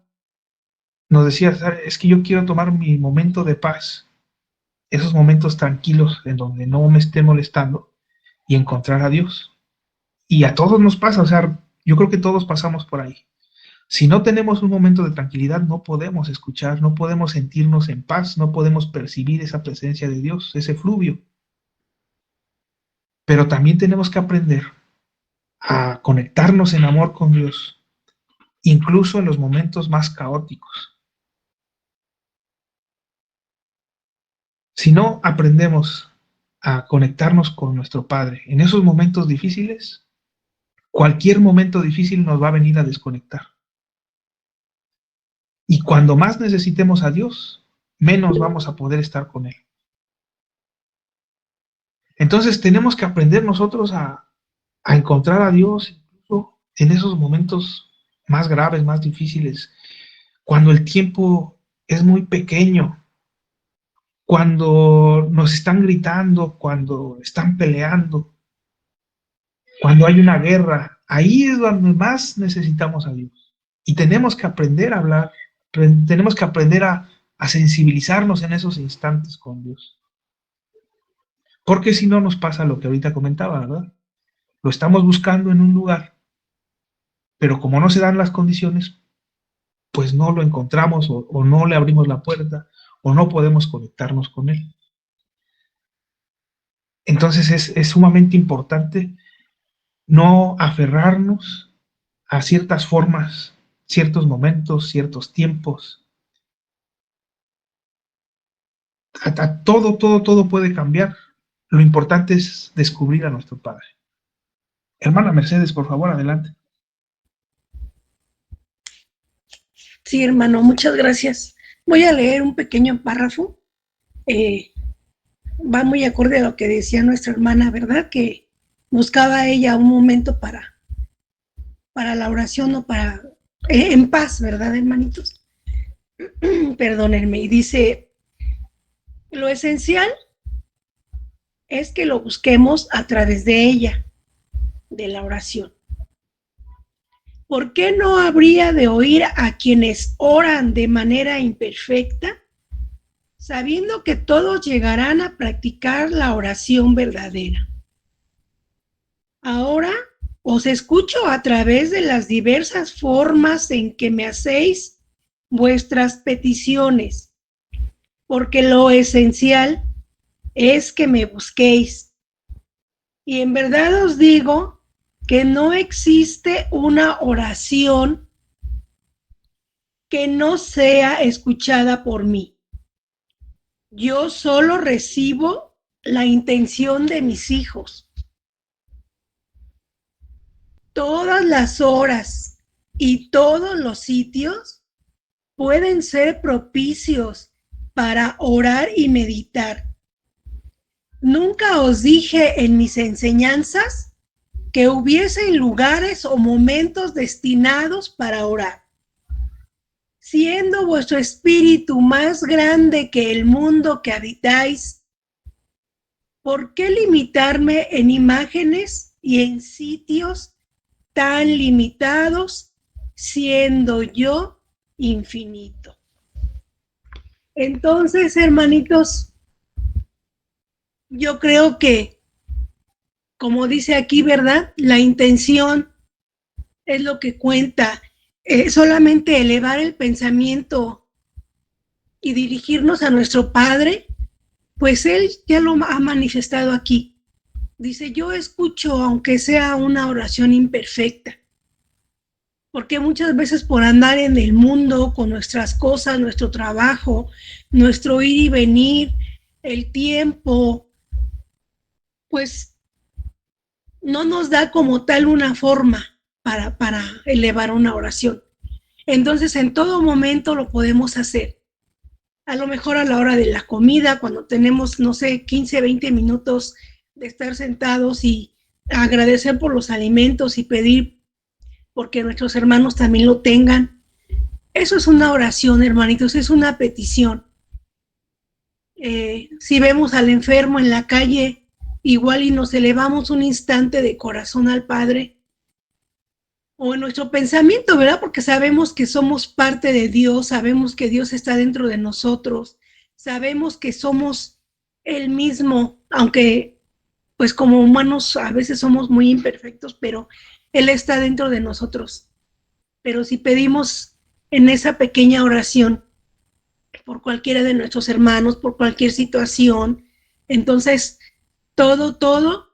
A: nos decía, es que yo quiero tomar mi momento de paz, esos momentos tranquilos en donde no me esté molestando y encontrar a Dios. Y a todos nos pasa, o sea, yo creo que todos pasamos por ahí. Si no tenemos un momento de tranquilidad, no podemos escuchar, no podemos sentirnos en paz, no podemos percibir esa presencia de Dios, ese fluvio. Pero también tenemos que aprender a conectarnos en amor con Dios, incluso en los momentos más caóticos. Si no aprendemos a conectarnos con nuestro Padre en esos momentos difíciles, cualquier momento difícil nos va a venir a desconectar. Y cuando más necesitemos a Dios, menos vamos a poder estar con Él. Entonces tenemos que aprender nosotros a encontrar a Dios incluso en esos momentos más graves, más difíciles, cuando el tiempo es muy pequeño, cuando nos están gritando, cuando están peleando, cuando hay una guerra. Ahí es donde más necesitamos a Dios. Y tenemos que aprender a hablar, tenemos que aprender a sensibilizarnos en esos instantes con Dios. Porque si no nos pasa lo que ahorita comentaba, ¿verdad? lo estamos buscando en un lugar, pero como no se dan las condiciones, pues no lo encontramos o no le abrimos la puerta o no podemos conectarnos con él. Entonces es sumamente importante no aferrarnos a ciertas formas, ciertos momentos, ciertos tiempos. Todo puede cambiar. Lo importante es descubrir a nuestro Padre. Hermana Mercedes, por favor, adelante.
E: Sí, hermano, muchas gracias. Voy a leer un pequeño párrafo. Va muy acorde a lo que decía nuestra hermana, ¿verdad? Que buscaba ella un momento para la oración o para en paz, ¿verdad, hermanitos? Perdónenme. Y dice, lo esencial es que lo busquemos a través de ella, de la oración. ¿Por qué no habría de oír a quienes oran de manera imperfecta, sabiendo que todos llegarán a practicar la oración verdadera? Ahora os escucho a través de las diversas formas en que me hacéis vuestras peticiones, porque lo esencial es que me busquéis. Y en verdad os digo que no existe una oración que no sea escuchada por mí. Yo solo recibo la intención de mis hijos. Todas las horas y todos los sitios pueden ser propicios para orar y meditar. Nunca os dije en mis enseñanzas que hubiesen lugares o momentos destinados para orar. Siendo vuestro espíritu más grande que el mundo que habitáis, ¿por qué limitarme en imágenes y en sitios tan limitados, siendo yo infinito? Entonces, hermanitos, yo creo que, como dice aquí, ¿verdad? La intención es lo que cuenta. Solamente elevar el pensamiento y dirigirnos a nuestro Padre, pues Él ya lo ha manifestado aquí. Dice, yo escucho aunque sea una oración imperfecta, porque muchas veces por andar en el mundo con nuestras cosas, nuestro trabajo, nuestro ir y venir, el tiempo, pues no nos da como tal una forma para elevar una oración. Entonces, en todo momento lo podemos hacer. A lo mejor a la hora de la comida, cuando tenemos, no sé, 15, 20 minutos de estar sentados y agradecer por los alimentos y pedir porque nuestros hermanos también lo tengan. Eso es una oración, hermanitos, es una petición. Si vemos al enfermo en la calle, igual y nos elevamos un instante de corazón al Padre, o en nuestro pensamiento, ¿verdad? Porque sabemos que somos parte de Dios, sabemos que Dios está dentro de nosotros, sabemos que somos Él mismo, aunque pues como humanos a veces somos muy imperfectos, pero Él está dentro de nosotros. Pero si pedimos en esa pequeña oración por cualquiera de nuestros hermanos, por cualquier situación, entonces todo,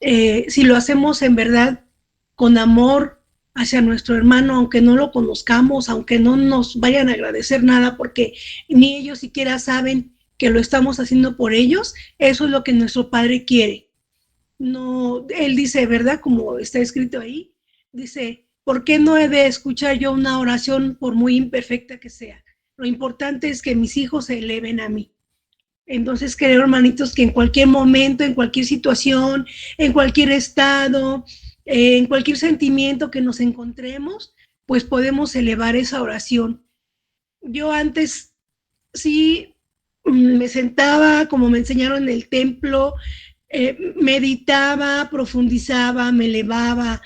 E: si lo hacemos en verdad con amor hacia nuestro hermano, aunque no lo conozcamos, aunque no nos vayan a agradecer nada, porque ni ellos siquiera saben que lo estamos haciendo por ellos, eso es lo que nuestro Padre quiere. No, Él dice, ¿verdad? Como está escrito ahí, dice, ¿por qué no he de escuchar yo una oración por muy imperfecta que sea? Lo importante es que mis hijos se eleven a mí. Entonces creo, hermanitos, que en cualquier momento, en cualquier situación, en cualquier estado, en cualquier sentimiento que nos encontremos, pues podemos elevar esa oración. Yo antes sí me sentaba, como me enseñaron en el templo, meditaba, profundizaba, me elevaba,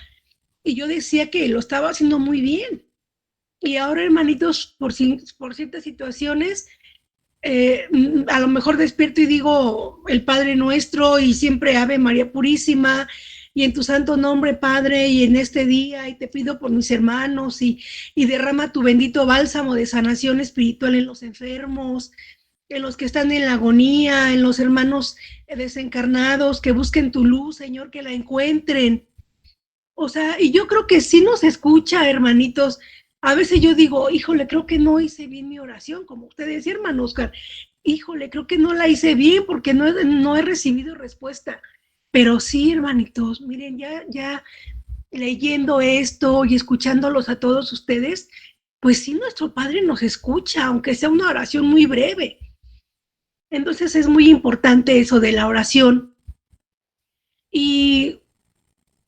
E: y yo decía que lo estaba haciendo muy bien. Y ahora, hermanitos, por ciertas situaciones, a lo mejor despierto y digo el Padre Nuestro y siempre Ave María Purísima, y en tu santo nombre, Padre, y en este día, y te pido por mis hermanos, y derrama tu bendito bálsamo de sanación espiritual en los enfermos, en los que están en la agonía, en los hermanos desencarnados, que busquen tu luz, Señor, que la encuentren. O sea, y yo creo que sí nos escucha, hermanitos. A veces yo digo, híjole, creo que no hice bien mi oración, como usted decía, hermano Oscar. Híjole, creo que no la hice bien porque no he recibido respuesta. Pero sí, hermanitos, miren, ya leyendo esto y escuchándolos a todos ustedes, pues sí, nuestro Padre nos escucha, aunque sea una oración muy breve. Entonces es muy importante eso de la oración. Y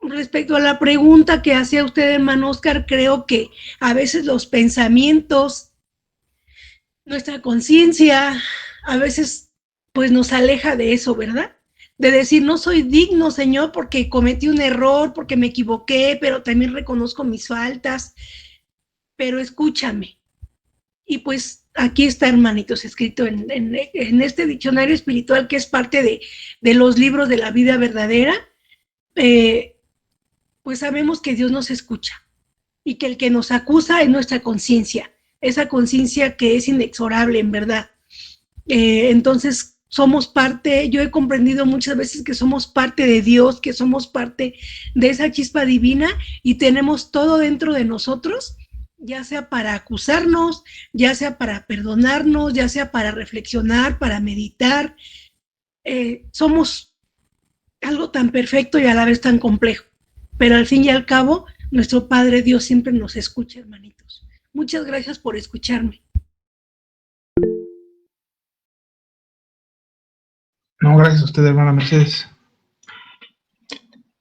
E: respecto a la pregunta que hacía usted, hermano Oscar, creo que a veces los pensamientos, nuestra conciencia, a veces pues nos aleja de eso, ¿verdad? De decir, no soy digno, Señor, porque cometí un error, porque me equivoqué, pero también reconozco mis faltas, pero escúchame. Y pues aquí está, hermanitos, escrito en este diccionario espiritual que es parte de los libros de la vida verdadera, pues sabemos que Dios nos escucha y que el que nos acusa es nuestra conciencia, esa conciencia que es inexorable, en verdad. Entonces, somos parte, yo he comprendido muchas veces que somos parte de Dios, que somos parte de esa chispa divina y tenemos todo dentro de nosotros, ya sea para acusarnos, ya sea para perdonarnos, ya sea para reflexionar, para meditar. Somos algo tan perfecto y a la vez tan complejo, pero al fin y al cabo, nuestro Padre Dios siempre nos escucha, hermanitos. Muchas gracias por escucharme.
A: No, gracias a usted, hermana Mercedes.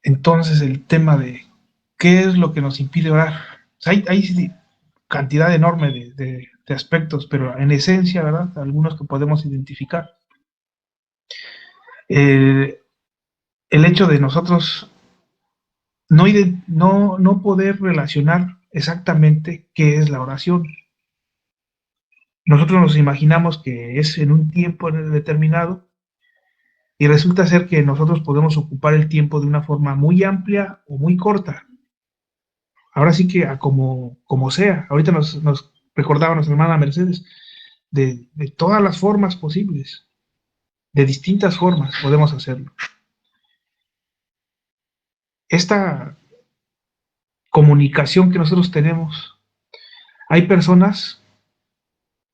A: Entonces, el tema de qué es lo que nos impide orar. O sea, hay cantidad enorme de aspectos, pero en esencia, ¿verdad? Algunos que podemos identificar. El hecho de nosotros no poder relacionar exactamente qué es la oración. Nosotros nos imaginamos que es en un tiempo determinado y resulta ser que nosotros podemos ocupar el tiempo de una forma muy amplia o muy corta. Ahora sí que como sea. Ahorita nos recordaba nuestra hermana Mercedes de todas las formas posibles, de distintas formas podemos hacerlo. Esta comunicación que nosotros tenemos, hay personas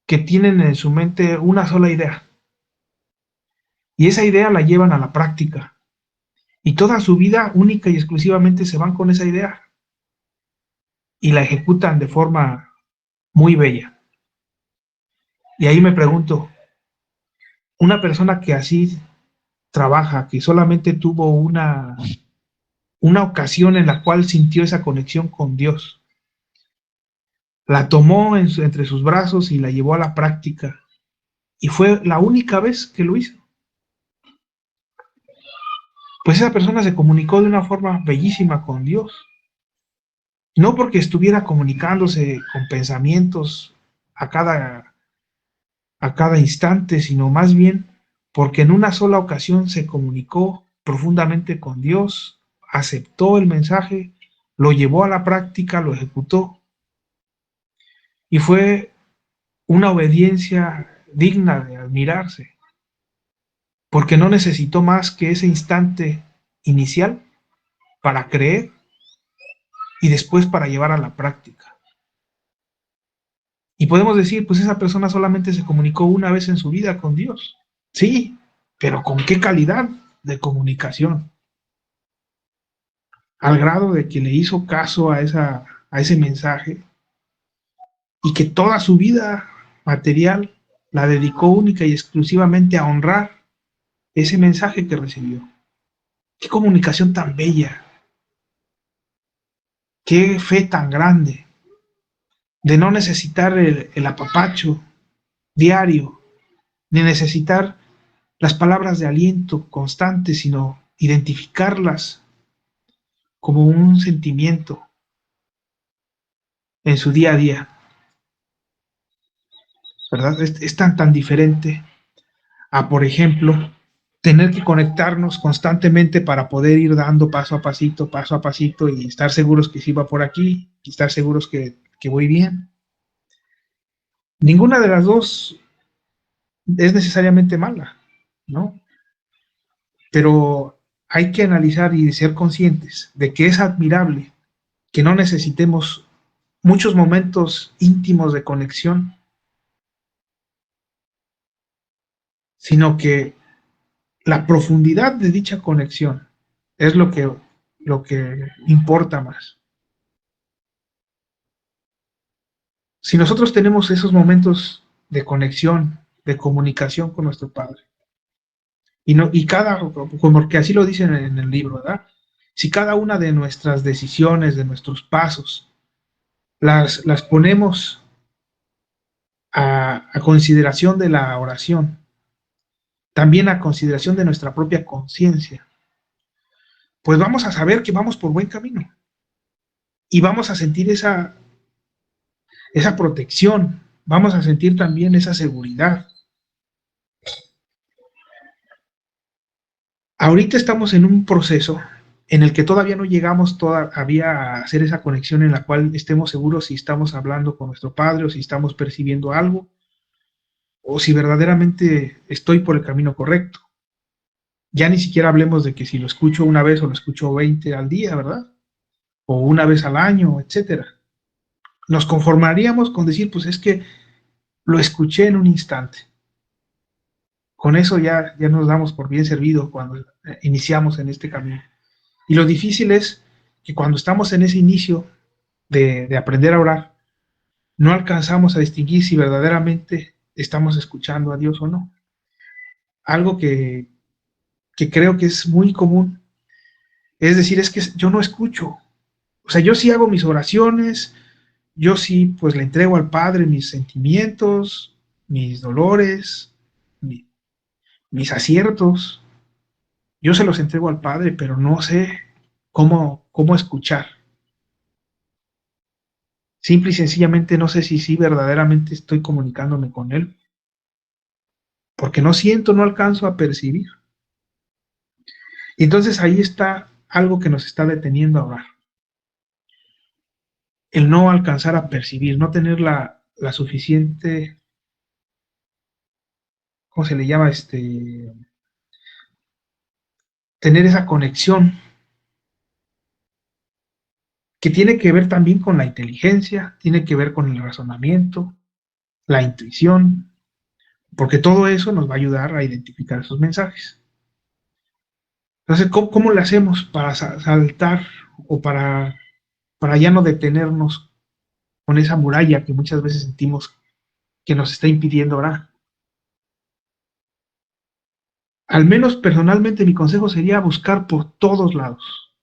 A: que tienen en su mente una sola idea y esa idea la llevan a la práctica y toda su vida única y exclusivamente se van con esa idea y la ejecutan de forma muy bella. Y ahí me pregunto, una persona que así trabaja, que solamente tuvo una ocasión en la cual sintió esa conexión con Dios, la tomó entre sus brazos y la llevó a la práctica, y fue la única vez que lo hizo. Pues esa persona se comunicó de una forma bellísima con Dios, no porque estuviera comunicándose con pensamientos a cada instante, sino más bien porque en una sola ocasión se comunicó profundamente con Dios, aceptó el mensaje, lo llevó a la práctica, lo ejecutó, y fue una obediencia digna de admirarse, porque no necesitó más que ese instante inicial para creer y después para llevar a la práctica. Y podemos decir, pues esa persona solamente se comunicó una vez en su vida con Dios. Sí, pero ¿con qué calidad de comunicación? Al grado de que le hizo caso a ese mensaje y que toda su vida material la dedicó única y exclusivamente a honrar ese mensaje que recibió. Qué comunicación tan bella, qué fe tan grande, de no necesitar el apapacho diario, ni necesitar las palabras de aliento constantes, sino identificarlas como un sentimiento en su día a día, ¿verdad? Es tan diferente a, por ejemplo, tener que conectarnos constantemente para poder ir dando paso a pasito y estar seguros que sí va por aquí y estar seguros que voy bien. Ninguna de las dos es necesariamente mala, ¿no? Pero hay que analizar y ser conscientes de que es admirable que no necesitemos muchos momentos íntimos de conexión, sino que la profundidad de dicha conexión es lo que importa más. Si nosotros tenemos esos momentos de conexión, de comunicación con nuestro Padre, como que así lo dicen en el libro, ¿verdad? Si cada una de nuestras decisiones, de nuestros pasos, las ponemos a consideración de la oración, también a consideración de nuestra propia conciencia, pues vamos a saber que vamos por buen camino y vamos a sentir esa protección, vamos a sentir también esa seguridad. Ahorita estamos en un proceso en el que todavía no llegamos todavía a hacer esa conexión en la cual estemos seguros si estamos hablando con nuestro Padre o si estamos percibiendo algo o si verdaderamente estoy por el camino correcto. Ya ni siquiera hablemos de que si lo escucho una vez o lo escucho 20 al día, ¿verdad? O una vez al año, etcétera. Nos conformaríamos con decir, pues es que lo escuché en un instante. Con eso ya nos damos por bien servido cuando iniciamos en este camino. Y lo difícil es que cuando estamos en ese inicio de aprender a orar, no alcanzamos a distinguir si verdaderamente estamos escuchando a Dios o no. Algo que creo que es muy común, es decir, es que yo no escucho. O sea, yo sí hago mis oraciones, yo sí pues le entrego al Padre mis sentimientos, mis dolores, mis aciertos, yo se los entrego al Padre, pero no sé cómo escuchar. Simple y sencillamente no sé si sí verdaderamente estoy comunicándome con Él, porque no siento, no alcanzo a percibir. Y entonces ahí está algo que nos está deteniendo a orar. El no alcanzar a percibir, no tener la suficiente, ¿cómo se le llama? Tener esa conexión que tiene que ver también con la inteligencia, tiene que ver con el razonamiento, la intuición, porque todo eso nos va a ayudar a identificar esos mensajes. Entonces, ¿cómo le hacemos para saltar o para ya no detenernos con esa muralla que muchas veces sentimos que nos está impidiendo orar? Al menos personalmente mi consejo sería buscar por todos lados,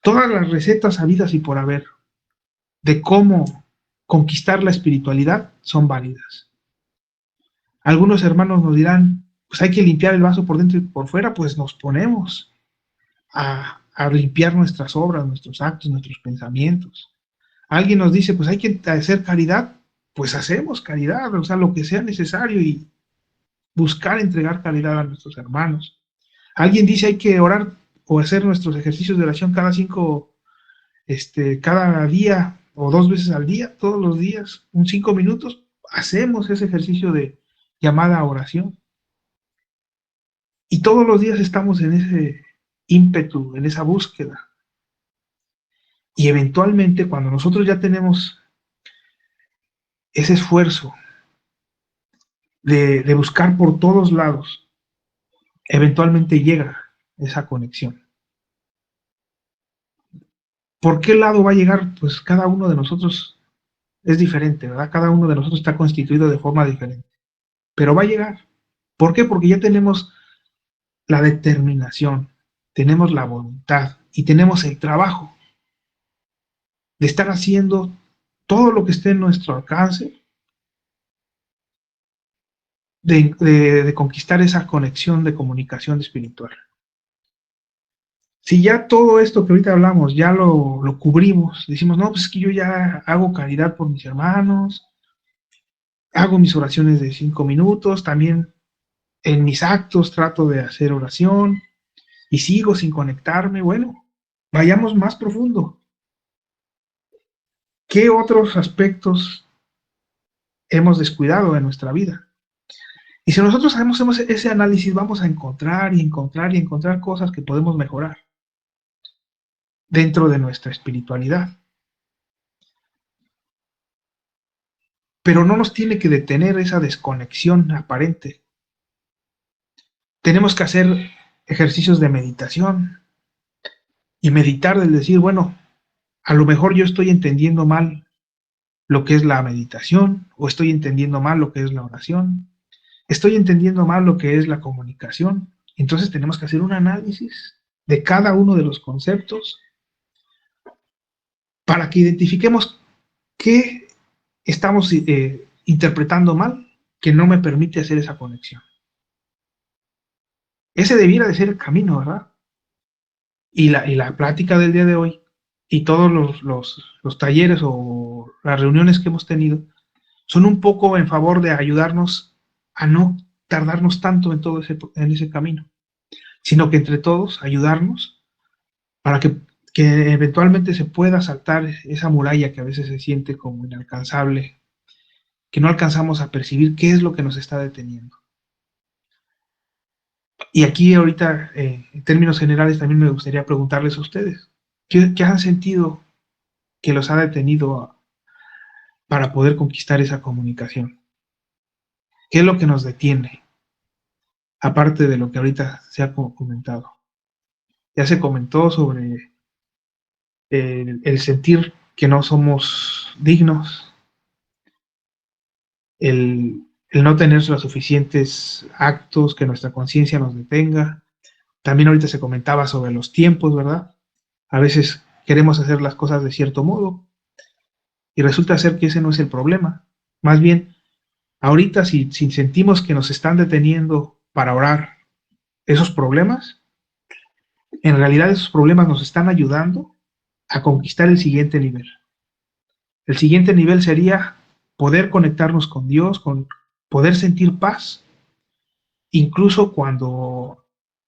A: todas las recetas habidas y por haber de cómo conquistar la espiritualidad son válidas. Algunos hermanos nos dirán, pues hay que limpiar el vaso por dentro y por fuera, pues nos ponemos a limpiar nuestras obras, nuestros actos, nuestros pensamientos. Alguien nos dice, pues hay que hacer caridad, pues hacemos caridad, o sea, lo que sea necesario y buscar entregar caridad a nuestros hermanos. Alguien dice hay que orar o hacer nuestros ejercicios de oración cada día o 2 veces al día, todos los días, 5 minutos, hacemos ese ejercicio de llamada oración. Y todos los días estamos en ese ímpetu, en esa búsqueda. Y eventualmente, cuando nosotros ya tenemos ese esfuerzo de buscar por todos lados, eventualmente llega esa conexión. ¿Por qué lado va a llegar? Pues cada uno de nosotros es diferente, ¿verdad? Cada uno de nosotros está constituido de forma diferente. Pero va a llegar. ¿Por qué? Porque ya tenemos la determinación, tenemos la voluntad y tenemos el trabajo de estar haciendo todo lo que esté en nuestro alcance de conquistar esa conexión de comunicación espiritual. Si ya todo esto que ahorita hablamos, ya lo cubrimos, decimos, no, pues es que yo ya hago caridad por mis hermanos, hago mis oraciones de 5 minutos, también en mis actos trato de hacer oración y sigo sin conectarme. Bueno, vayamos más profundo. ¿Qué otros aspectos hemos descuidado en nuestra vida? Y si nosotros hacemos ese análisis, vamos a encontrar y encontrar y encontrar cosas que podemos mejorar dentro de nuestra espiritualidad. Pero no nos tiene que detener esa desconexión aparente. Tenemos que hacer ejercicios de meditación y meditar del decir, bueno, a lo mejor yo estoy entendiendo mal lo que es la meditación, o estoy entendiendo mal lo que es la oración, estoy entendiendo mal lo que es la comunicación. Entonces tenemos que hacer un análisis de cada uno de los conceptos para que identifiquemos qué estamos interpretando mal que no me permite hacer esa conexión. Ese debiera de ser el camino, ¿verdad? Y la plática del día de hoy y todos los talleres o las reuniones que hemos tenido son un poco en favor de ayudarnos a no tardarnos tanto en ese camino, sino que entre todos ayudarnos para que eventualmente se pueda saltar esa muralla que a veces se siente como inalcanzable, que no alcanzamos a percibir qué es lo que nos está deteniendo. Y aquí ahorita, en términos generales, también me gustaría preguntarles a ustedes, ¿qué han sentido que los ha detenido para poder conquistar esa comunicación? ¿Qué es lo que nos detiene? Aparte de lo que ahorita se ha comentado. Ya se comentó sobre el sentir que no somos dignos, el no tener los suficientes actos, que nuestra conciencia nos detenga. También ahorita se comentaba sobre los tiempos, ¿verdad? A veces queremos hacer las cosas de cierto modo y resulta ser que ese no es el problema. Más bien, ahorita si sentimos que nos están deteniendo para orar esos problemas, en realidad esos problemas nos están ayudando a conquistar el siguiente nivel. El siguiente nivel sería poder conectarnos con Dios, con poder sentir paz, incluso cuando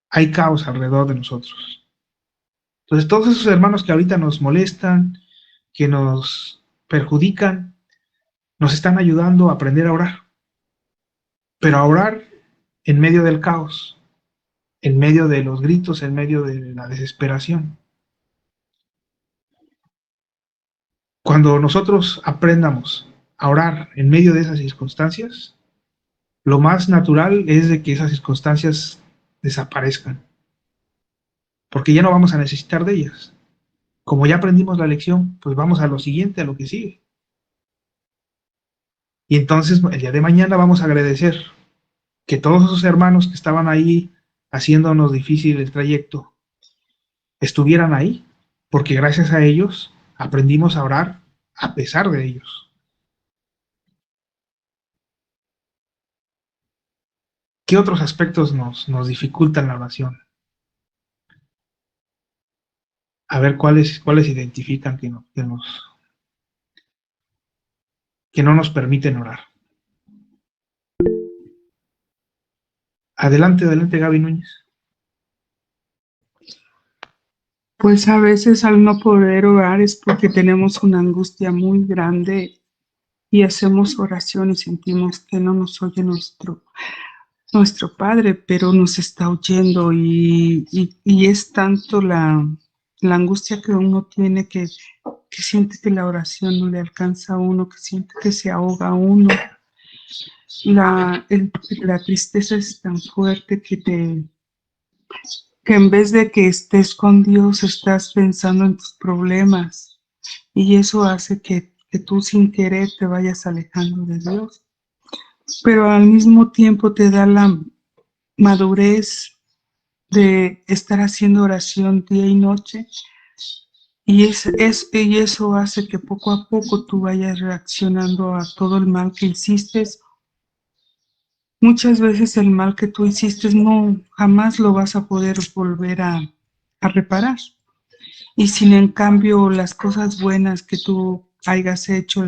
A: hay caos alrededor de nosotros. Entonces, todos esos hermanos que ahorita nos molestan, que nos perjudican, nos están ayudando a aprender a orar. Pero a orar en medio del caos, en medio de los gritos, en medio de la desesperación. Cuando nosotros aprendamos a orar en medio de esas circunstancias, lo más natural es de que esas circunstancias desaparezcan, porque ya no vamos a necesitar de ellas. Como ya aprendimos la lección, pues vamos a lo siguiente, a lo que sigue. Y entonces el día de mañana vamos a agradecer que todos esos hermanos que estaban ahí haciéndonos difícil el trayecto estuvieran ahí, porque gracias a ellos aprendimos a orar a pesar de ellos. ¿Qué otros aspectos nos dificultan la oración? A ver cuáles identifican que no nos permiten orar. Adelante, Gaby Núñez.
F: Pues a veces al no poder orar es porque tenemos una angustia muy grande y hacemos oración y sentimos que no nos oye nuestro Padre, pero nos está oyendo y es tanto la angustia que uno tiene que siente que la oración no le alcanza a uno, que siente que se ahoga a uno. La tristeza es tan fuerte que en vez de que estés con Dios, estás pensando en tus problemas y eso hace que tú sin querer te vayas alejando de Dios. Pero al mismo tiempo te da la madurez de estar haciendo oración día y noche y eso hace que poco a poco tú vayas reaccionando a todo el mal que hiciste. Muchas veces el mal que tú hiciste jamás lo vas a poder volver a reparar. Y sin en cambio las cosas buenas que tú hayas hecho,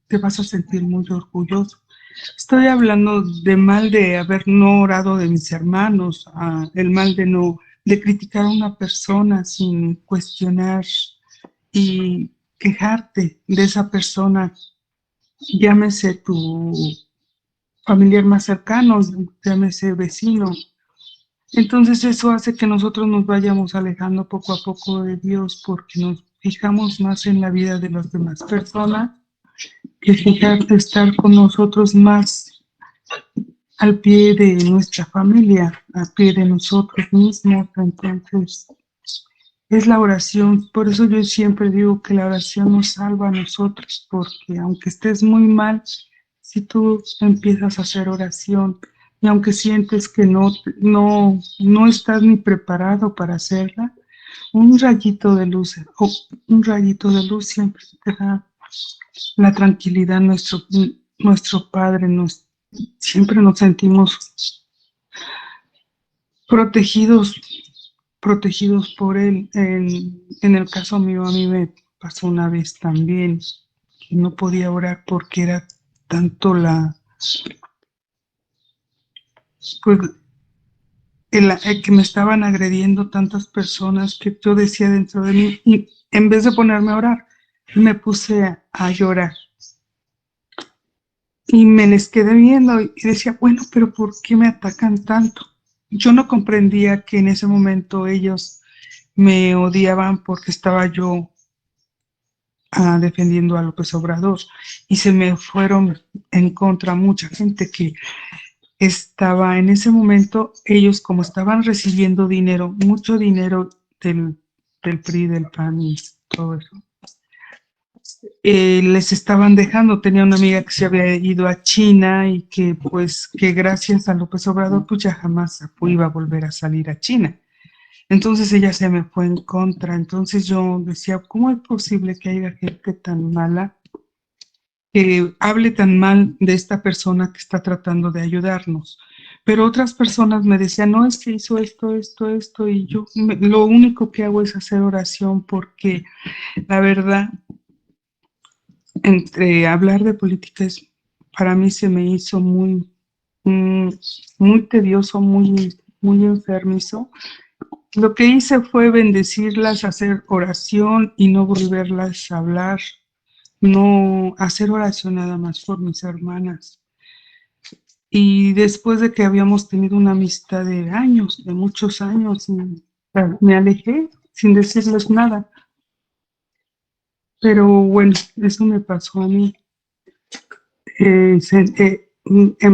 F: te vas a sentir muy orgulloso. Estoy hablando de mal de haber no orado de mis hermanos, el mal de no, de criticar a una persona sin cuestionar y quejarte de esa persona, llámese tu familiar más cercano, llámese vecino. Entonces eso hace que nosotros nos vayamos alejando poco a poco de Dios porque nos fijamos más en la vida de las demás personas que fijarte estar con nosotros más al pie de nuestra familia, al pie de nosotros mismos. Entonces es la oración, por eso yo siempre digo que la oración nos salva a nosotros, porque aunque estés muy mal, si tú empiezas a hacer oración y aunque sientes que no estás ni preparado para hacerla, un rayito de luz o un rayito de luz siempre te da la tranquilidad. Nuestro Padre siempre nos sentimos protegidos por él. En el caso mío, a mí me pasó una vez también que no podía orar porque era tanto pues, el que me estaban agrediendo tantas personas que yo decía dentro de mí, y en vez de ponerme a orar, me puse a llorar. Y me les quedé viendo y decía, bueno, pero ¿por qué me atacan tanto? Yo no comprendía que en ese momento ellos me odiaban porque estaba yo defendiendo a López Obrador y se me fueron en contra mucha gente que estaba en ese momento, ellos como estaban recibiendo dinero, mucho dinero del PRI, del PAN y todo eso, les estaban dejando. Tenía una amiga que se había ido a China y que pues que gracias a López Obrador pues ya jamás iba a volver a salir a China. Entonces ella se me fue en contra. Entonces yo decía, ¿cómo es posible que haya gente tan mala que hable tan mal de esta persona que está tratando de ayudarnos? Pero otras personas me decían, no, es que hizo esto, y yo lo único que hago es hacer oración porque la verdad, entre hablar de política para mí se me hizo muy tedioso, muy enfermizo. Lo que hice fue bendecirlas, hacer oración y no volverlas a hablar, no hacer oración nada más por mis hermanas. Y después de que habíamos tenido una amistad de años, de muchos años, me alejé sin decirles nada. Pero bueno, eso me pasó a mí. En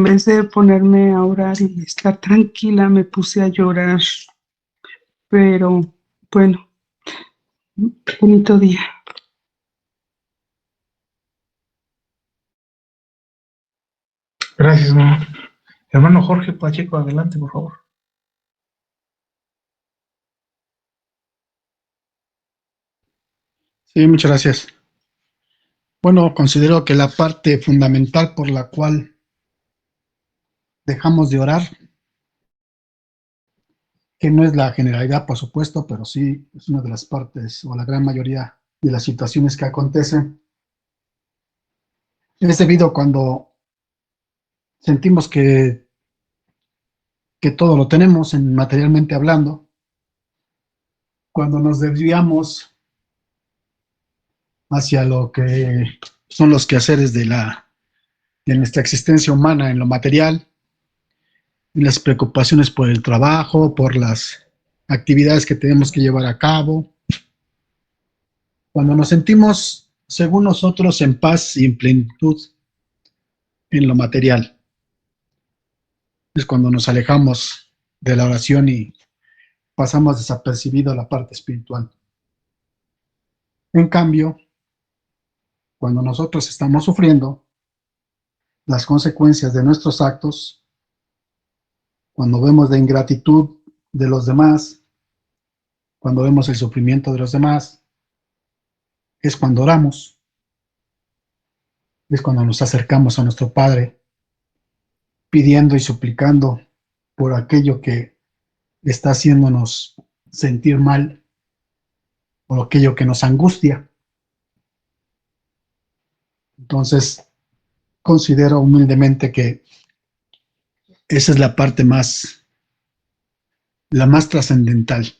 F: vez de ponerme a orar y estar tranquila, me puse a llorar. Pero bueno, bonito día.
A: Gracias, mamá. Hermano Jorge Pacheco, adelante, por favor.
B: Sí, muchas gracias. Bueno, considero que la parte fundamental por la cual dejamos de orar, que no es la generalidad, por supuesto, pero sí es una de las partes o la gran mayoría de las situaciones que acontecen, es debido cuando sentimos que todo lo tenemos en materialmente hablando, cuando nos desviamos hacia lo que son los quehaceres de nuestra existencia humana en lo material, en las preocupaciones por el trabajo, por las actividades que tenemos que llevar a cabo, cuando nos sentimos, según nosotros, en paz y en plenitud en lo material, es cuando nos alejamos de la oración y pasamos desapercibido la parte espiritual. En cambio, cuando nosotros estamos sufriendo las consecuencias de nuestros actos, cuando vemos la ingratitud de los demás, cuando vemos el sufrimiento de los demás, es cuando oramos, es cuando nos acercamos a nuestro Padre, pidiendo y suplicando por aquello que está haciéndonos sentir mal, por aquello que nos angustia. Entonces, considero humildemente que esa es la parte la más trascendental.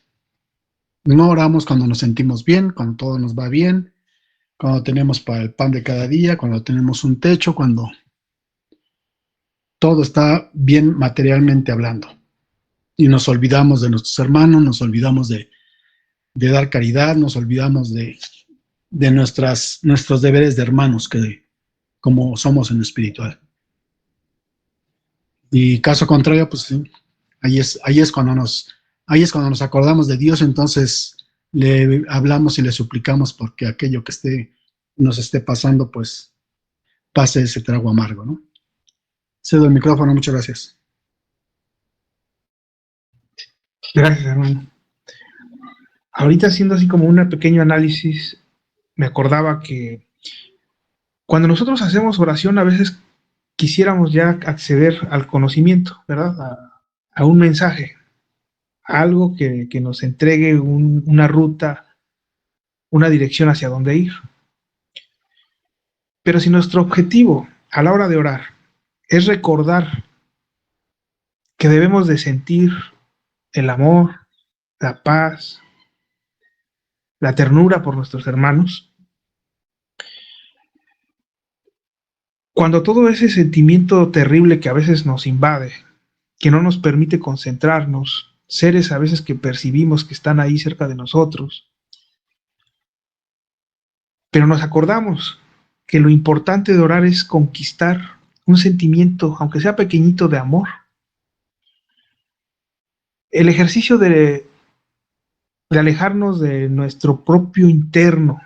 B: No oramos cuando nos sentimos bien, cuando todo nos va bien, cuando tenemos para el pan de cada día, cuando tenemos un techo, cuando todo está bien materialmente hablando. Y nos olvidamos de nuestros hermanos, nos olvidamos de dar caridad, nos olvidamos de nuestros deberes de hermanos, que como somos en lo espiritual. Y caso contrario, pues sí, ahí es cuando nos acordamos de Dios, entonces le hablamos y le suplicamos porque aquello que nos esté pasando, pues pase ese trago amargo, ¿no? Cedo el micrófono, muchas gracias.
A: Gracias, hermano. Ahorita haciendo así como un pequeño análisis, me acordaba que cuando nosotros hacemos oración, a veces quisiéramos ya acceder al conocimiento, ¿verdad? A un mensaje, a algo que nos entregue una ruta, una dirección hacia dónde ir. Pero si nuestro objetivo a la hora de orar es recordar que debemos de sentir el amor, la paz, la ternura por nuestros hermanos, cuando todo ese sentimiento terrible que a veces nos invade, que no nos permite concentrarnos, seres a veces que percibimos que están ahí cerca de nosotros, pero nos acordamos que lo importante de orar es conquistar un sentimiento, aunque sea pequeñito, de amor. El ejercicio de alejarnos de nuestro propio interno,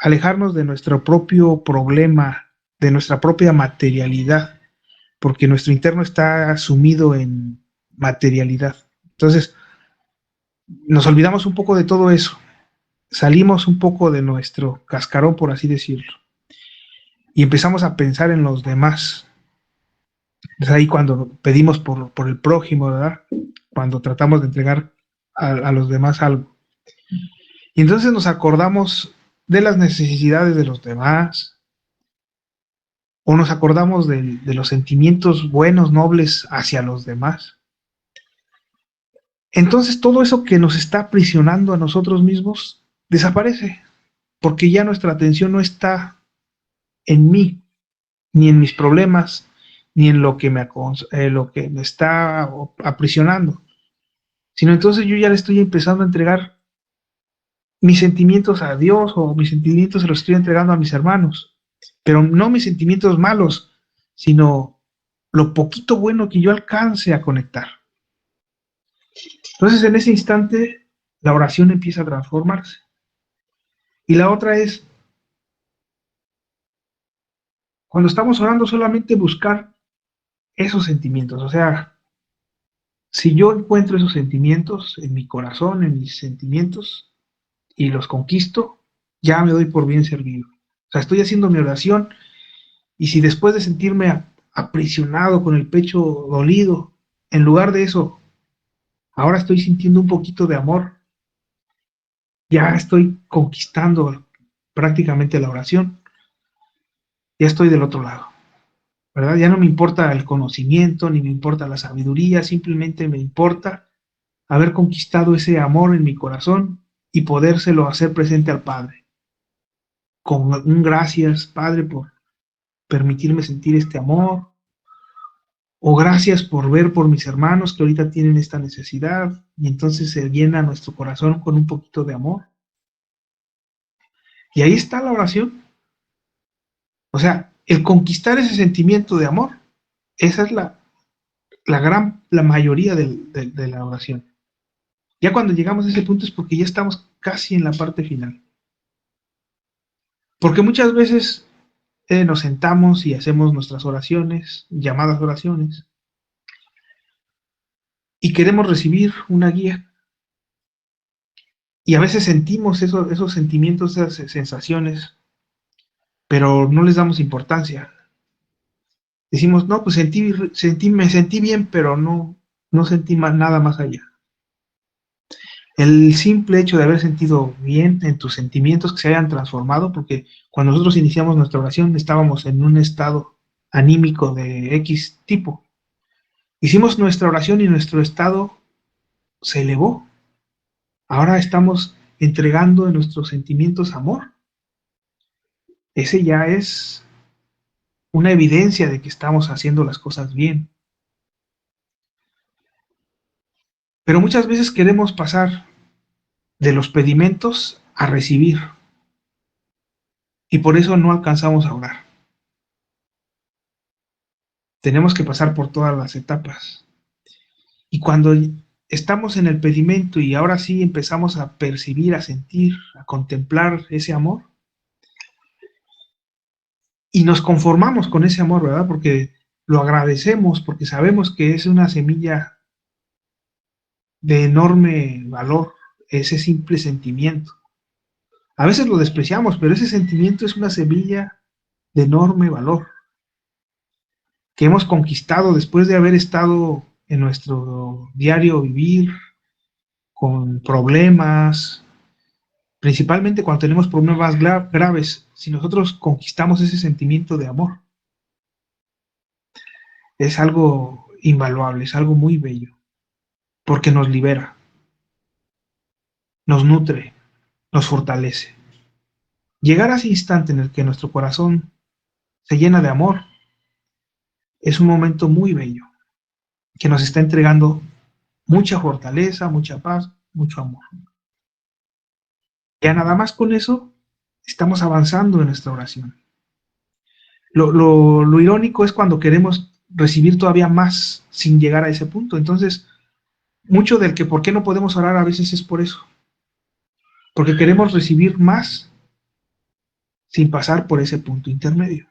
A: alejarnos de nuestro propio problema, de nuestra propia materialidad, porque nuestro interno está sumido en materialidad. Entonces, nos olvidamos un poco de todo eso, salimos un poco de nuestro cascarón, por así decirlo, y empezamos a pensar en los demás. Es ahí cuando pedimos por el prójimo, ¿verdad? Cuando tratamos de entregar a los demás algo. Y entonces nos acordamos de las necesidades de los demás, o nos acordamos de los sentimientos buenos, nobles hacia los demás. Entonces todo eso que nos está aprisionando a nosotros mismos desaparece, porque ya nuestra atención no está en mí, ni en mis problemas, ni en lo que lo que me está aprisionando, sino entonces yo ya le estoy empezando a entregar mis sentimientos a Dios, o mis sentimientos se los estoy entregando a mis hermanos, pero no mis sentimientos malos, sino lo poquito bueno que yo alcance a conectar. Entonces en ese instante la oración empieza a transformarse. Y la otra es, cuando estamos orando, solamente buscar esos sentimientos. O sea, si yo encuentro esos sentimientos en mi corazón, en mis sentimientos, y los conquisto, ya me doy por bien servido. O sea, estoy haciendo mi oración, y si después de sentirme aprisionado, con el pecho dolido, en lugar de eso, ahora estoy sintiendo un poquito de amor, ya estoy conquistando prácticamente la oración, ya estoy del otro lado, ¿verdad? Ya no me importa el conocimiento, ni me importa la sabiduría, simplemente me importa haber conquistado ese amor en mi corazón y podérselo hacer presente al Padre. Con un gracias, Padre, por permitirme sentir este amor, o gracias por ver por mis hermanos que ahorita tienen esta necesidad, y entonces se llena nuestro corazón con un poquito de amor. Y ahí está la oración. O sea, el conquistar ese sentimiento de amor, esa es la mayoría de la oración. Ya cuando llegamos a ese punto es porque ya estamos casi en la parte final. Porque muchas veces nos sentamos y hacemos nuestras oraciones, llamadas oraciones, y queremos recibir una guía. Y a veces sentimos esos sentimientos, esas sensaciones, pero no les damos importancia. Decimos, no, pues me sentí bien, pero no sentí nada más allá. El simple hecho de haber sentido bien en tus sentimientos que se hayan transformado, porque cuando nosotros iniciamos nuestra oración estábamos en un estado anímico de X tipo. Hicimos nuestra oración y nuestro estado se elevó. Ahora estamos entregando en nuestros sentimientos amor. Ese ya es una evidencia de que estamos haciendo las cosas bien. Pero muchas veces queremos pasar de los pedimentos a recibir y por eso no alcanzamos a orar. Tenemos que pasar por todas las etapas. Y cuando estamos en el pedimento y ahora sí empezamos a percibir, a sentir, a contemplar ese amor, y nos conformamos con ese amor, ¿verdad? Porque lo agradecemos, porque sabemos que es una semilla de enorme valor, ese simple sentimiento. A veces lo despreciamos, pero ese sentimiento es una semilla de enorme valor que hemos conquistado después de haber estado en nuestro diario vivir con problemas, principalmente cuando tenemos problemas graves. Si nosotros conquistamos ese sentimiento de amor, es algo invaluable, es algo muy bello, porque nos libera, nos nutre, nos fortalece. Llegar a ese instante en el que nuestro corazón se llena de amor es un momento muy bello, que nos está entregando mucha fortaleza, mucha paz, mucho amor. Ya nada más con eso estamos avanzando en nuestra oración. Lo irónico es cuando queremos recibir todavía más sin llegar a ese punto. Entonces, mucho del que por qué no podemos orar a veces es por eso. Porque queremos recibir más sin pasar por ese punto intermedio.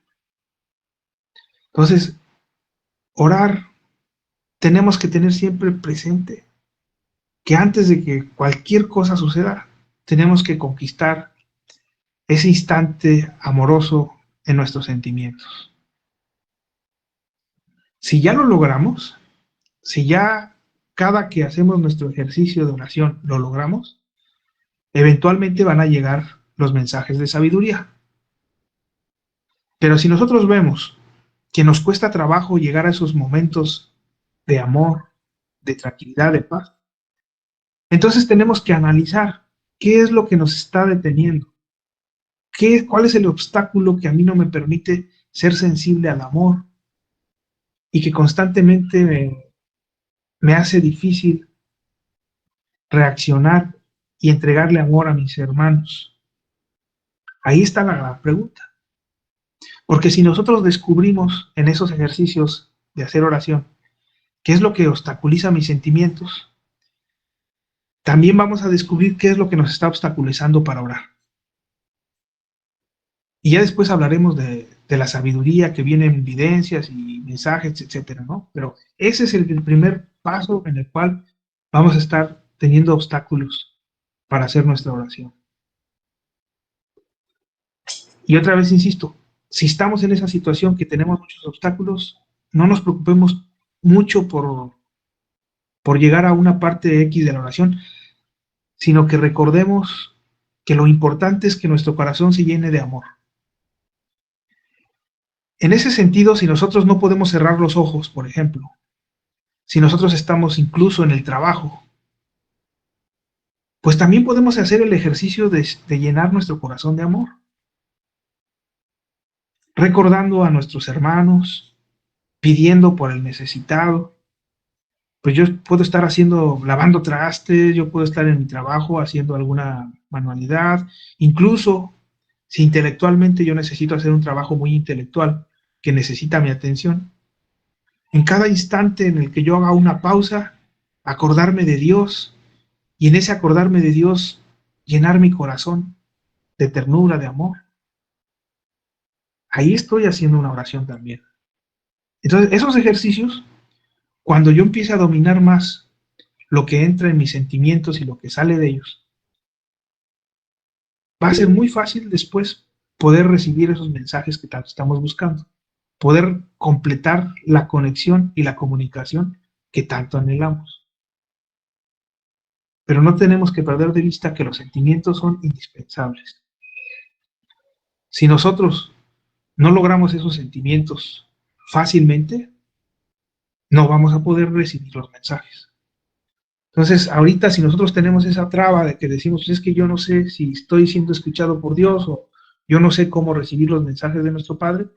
A: Entonces, orar, tenemos que tener siempre presente que antes de que cualquier cosa suceda, tenemos que conquistar ese instante amoroso en nuestros sentimientos. Si ya lo logramos, si ya cada que hacemos nuestro ejercicio de oración lo logramos, eventualmente van a llegar los mensajes de sabiduría. Pero si nosotros vemos que nos cuesta trabajo llegar a esos momentos de amor, de tranquilidad, de paz, entonces tenemos que analizar qué es lo que nos está deteniendo, cuál es el obstáculo que a mí no me permite ser sensible al amor y que constantemente me hace difícil reaccionar y entregarle amor a mis hermanos. Ahí está la gran pregunta. Porque si nosotros descubrimos en esos ejercicios de hacer oración qué es lo que obstaculiza mis sentimientos, también vamos a descubrir qué es lo que nos está obstaculizando para orar. Y ya después hablaremos de la sabiduría que viene en evidencias y mensajes, etcétera, ¿no? Pero ese es el primer paso en el cual vamos a estar teniendo obstáculos para hacer nuestra oración. Y otra vez insisto, si estamos en esa situación que tenemos muchos obstáculos, no nos preocupemos mucho por llegar a una parte X de la oración, sino que recordemos que lo importante es que nuestro corazón se llene de amor. En ese sentido, si nosotros no podemos cerrar los ojos, por ejemplo, si nosotros estamos incluso en el trabajo, pues también podemos hacer el ejercicio de llenar nuestro corazón de amor, recordando a nuestros hermanos, pidiendo por el necesitado. Pues yo puedo estar lavando trastes, yo puedo estar en mi trabajo haciendo alguna manualidad, incluso si intelectualmente yo necesito hacer un trabajo muy intelectual que necesita mi atención. En cada instante en el que yo haga una pausa, acordarme de Dios y en ese acordarme de Dios llenar mi corazón de ternura, de amor. Ahí estoy haciendo una oración también. Entonces, esos ejercicios, cuando yo empiece a dominar más lo que entra en mis sentimientos y lo que sale de ellos, va a ser muy fácil después poder recibir esos mensajes que tanto estamos buscando, poder completar la conexión y la comunicación que tanto anhelamos. pero no tenemos que perder de vista que los sentimientos son indispensables. Si nosotros no logramos esos sentimientos fácilmente, no vamos a poder recibir los mensajes. Entonces, ahorita si nosotros tenemos esa traba de que decimos, es que yo no sé si estoy siendo escuchado por Dios o yo no sé cómo recibir los mensajes de nuestro Padre,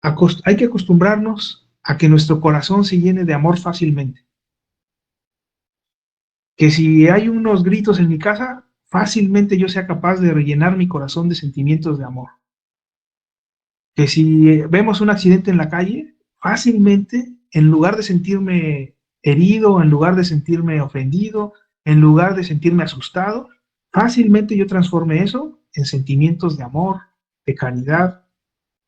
A: hay que acostumbrarnos a que nuestro corazón se llene de amor fácilmente. Que si hay unos gritos en mi casa, fácilmente yo sea capaz de rellenar mi corazón de sentimientos de amor. Que si vemos un accidente en la calle, fácilmente, en lugar de sentirme herido, en lugar de sentirme ofendido, en lugar de sentirme asustado, fácilmente yo transforme eso en sentimientos de amor, de caridad,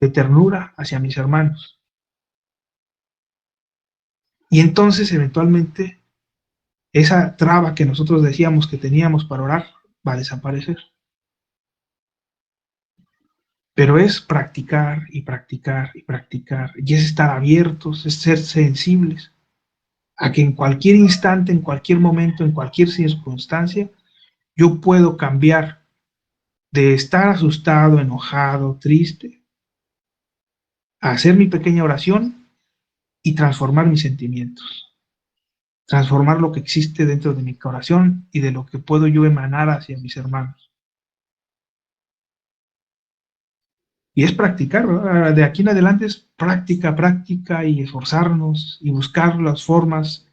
A: de ternura hacia mis hermanos. Y entonces, eventualmente, esa traba que nosotros decíamos que teníamos para orar va a desaparecer. Pero es practicar y practicar y practicar, y es estar abiertos, es ser sensibles a que en cualquier instante, en cualquier momento, en cualquier circunstancia, yo puedo cambiar de estar asustado, enojado, triste, a hacer mi pequeña oración y transformar mis sentimientos, transformar lo que existe dentro de mi corazón y de lo que puedo yo emanar hacia mis hermanos. Y es practicar, ¿verdad? De aquí en adelante es práctica, práctica y esforzarnos y buscar las formas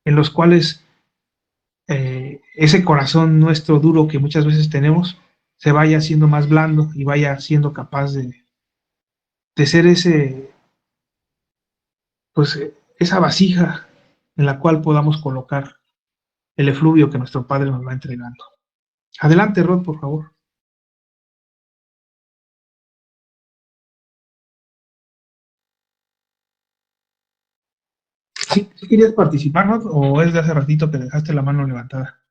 A: en las cuales ese corazón nuestro duro que muchas veces tenemos se vaya haciendo más blando y vaya siendo capaz de ser ese, pues, esa vasija en la cual podamos colocar el efluvio que nuestro Padre nos va entregando. Adelante, Rod, por favor. ¿Sí, sí querías participar, Rod? ¿O es de hace ratito que dejaste la mano levantada?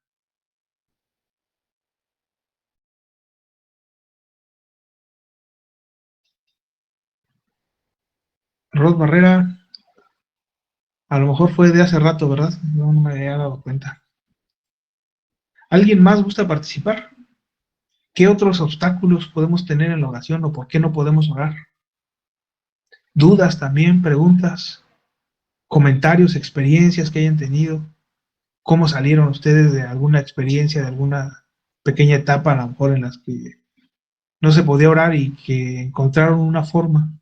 A: Rod Barrera, a lo mejor fue de hace rato, ¿verdad? No me había dado cuenta. ¿Alguien más gusta participar? ¿Qué otros obstáculos podemos tener en la oración o por qué no podemos orar? Dudas también, preguntas, comentarios, experiencias que hayan tenido. ¿Cómo salieron ustedes de alguna experiencia, de alguna pequeña etapa, a lo mejor en las que no se podía orar y que encontraron una forma?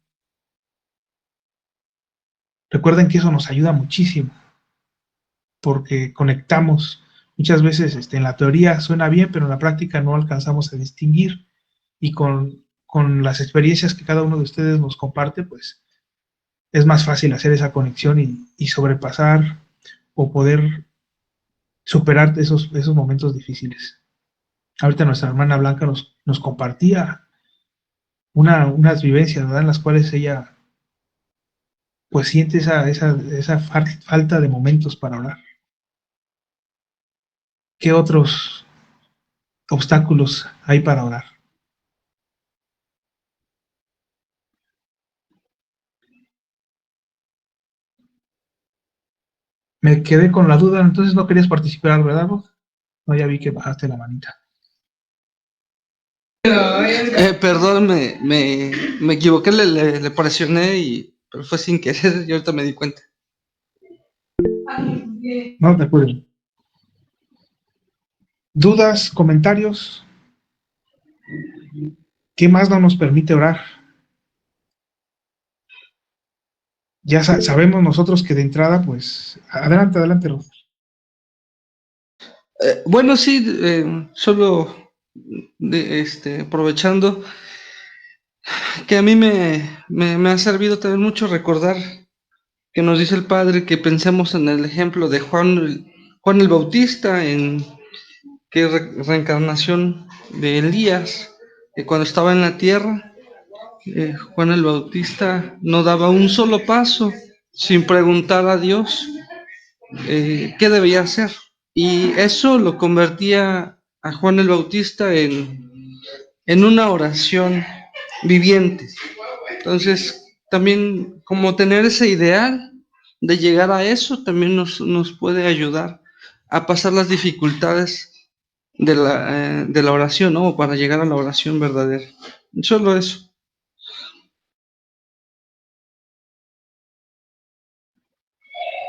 A: Recuerden que eso nos ayuda muchísimo, porque conectamos. Muchas veces en la teoría suena bien, pero en la práctica no alcanzamos a distinguir. Y con las experiencias que cada uno de ustedes nos comparte, pues es más fácil hacer esa conexión y sobrepasar o poder superar esos momentos difíciles. Ahorita nuestra hermana Blanca nos compartía unas vivencias, ¿verdad? En las cuales ella pues siente esa falta de momentos para orar. ¿Qué otros obstáculos hay para orar? Me quedé con la duda, entonces no querías participar, ¿verdad, vos? No, ya vi que bajaste la manita.
D: Perdón, me equivoqué, le presioné, pero fue sin querer y ahorita me di cuenta.
A: No te apures. ¿Dudas, comentarios? ¿Qué más no nos permite orar? Ya sabemos nosotros que de entrada, pues, adelante, Ros.
D: Bueno, sí, solo aprovechando que a mí me ha servido también mucho recordar que nos dice el Padre que pensemos en el ejemplo de Juan el Bautista, en qué reencarnación de Elías, que cuando estaba en la tierra, Juan el Bautista no daba un solo paso sin preguntar a Dios qué debía hacer. Y eso lo convertía a Juan el Bautista en una oración viviente. Entonces, también como tener ese ideal de llegar a eso también nos puede ayudar a pasar las dificultades de la oración, ¿no? Para llegar a la oración verdadera. Solo eso.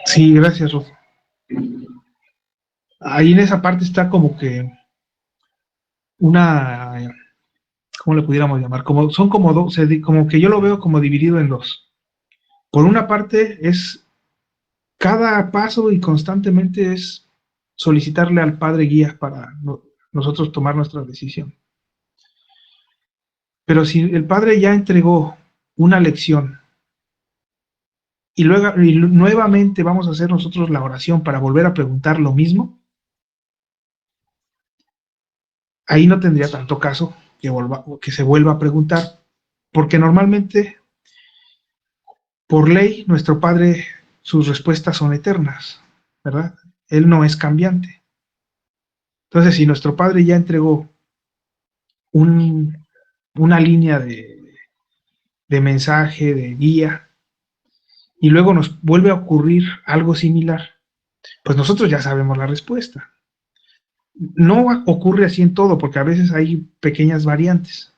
A: Sí, gracias, Rob. Ahí en esa parte está como que una, ¿cómo le pudiéramos llamar? Como, son como dos, como que yo lo veo como dividido en dos. Por una parte es cada paso y constantemente es solicitarle al Padre guía para nosotros tomar nuestra decisión. Pero si el Padre ya entregó una lección y nuevamente vamos a hacer nosotros la oración para volver a preguntar lo mismo, ahí no tendría tanto caso que se vuelva a preguntar, porque normalmente, por ley, nuestro Padre, sus respuestas son eternas, ¿verdad? Él no es cambiante. Entonces, si nuestro Padre ya entregó una línea de mensaje, de guía, y luego nos vuelve a ocurrir algo similar, pues nosotros ya sabemos la respuesta. No ocurre así en todo, porque a veces hay pequeñas variantes,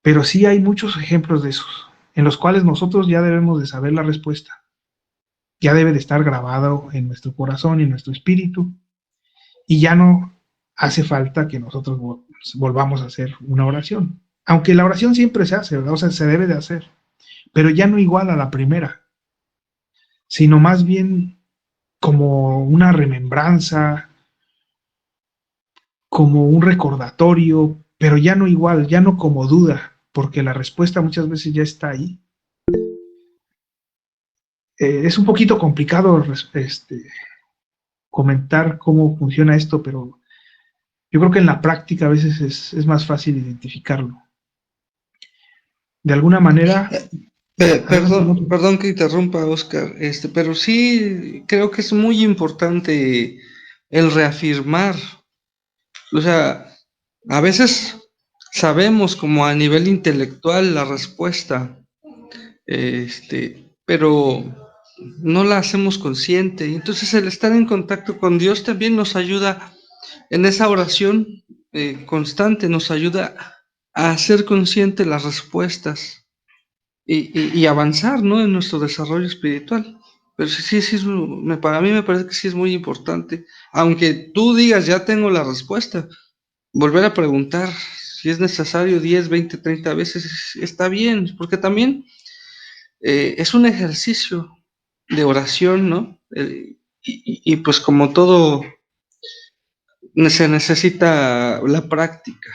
A: pero sí hay muchos ejemplos de esos, en los cuales nosotros ya debemos de saber la respuesta. Ya debe de estar grabado en nuestro corazón y en nuestro espíritu, y ya no hace falta que nosotros volvamos a hacer una oración. Aunque la oración siempre se hace, ¿verdad? O sea, se debe de hacer, pero ya no igual a la primera, sino más bien como una remembranza, como un recordatorio, pero ya no igual, ya no como duda, porque la respuesta muchas veces ya está ahí. Es un poquito complicado comentar cómo funciona esto, pero yo creo que en la práctica a veces es más fácil identificarlo. De alguna manera...
D: Perdón que interrumpa, Oscar, pero sí creo que es muy importante el reafirmar. O sea, a veces sabemos como a nivel intelectual la respuesta, pero no la hacemos consciente. Y entonces el estar en contacto con Dios también nos ayuda en esa oración constante, nos ayuda a hacer consciente las respuestas y avanzar, ¿no? En nuestro desarrollo espiritual. Pero sí, para mí me parece que sí es muy importante. Aunque tú digas, ya tengo la respuesta, volver a preguntar si es necesario 10, 20, 30 veces, está bien, porque también es un ejercicio de oración, ¿no? Y pues como todo, se necesita la práctica.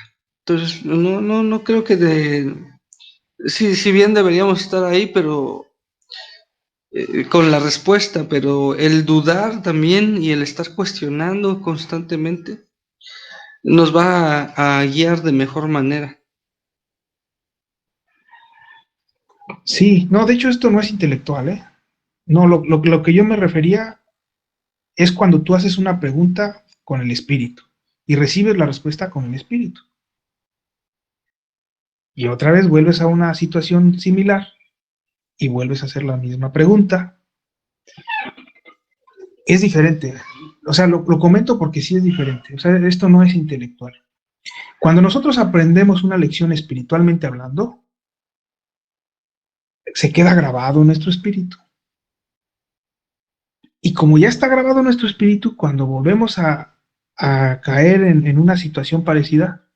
D: Entonces, no creo que sí, si bien deberíamos estar ahí, pero con la respuesta, pero el dudar también y el estar cuestionando constantemente nos va a guiar de mejor manera.
A: Sí, no, de hecho esto no es intelectual, ¿eh? No, lo que yo me refería es cuando tú haces una pregunta con el espíritu y recibes la respuesta con el espíritu. Y otra vez vuelves a una situación similar y vuelves a hacer la misma pregunta. Es diferente. O sea, lo comento porque sí es diferente. O sea, esto no es intelectual. Cuando nosotros aprendemos una lección espiritualmente hablando, se queda grabado en nuestro espíritu. Y como ya está grabado en nuestro espíritu, cuando volvemos a caer en una situación parecida,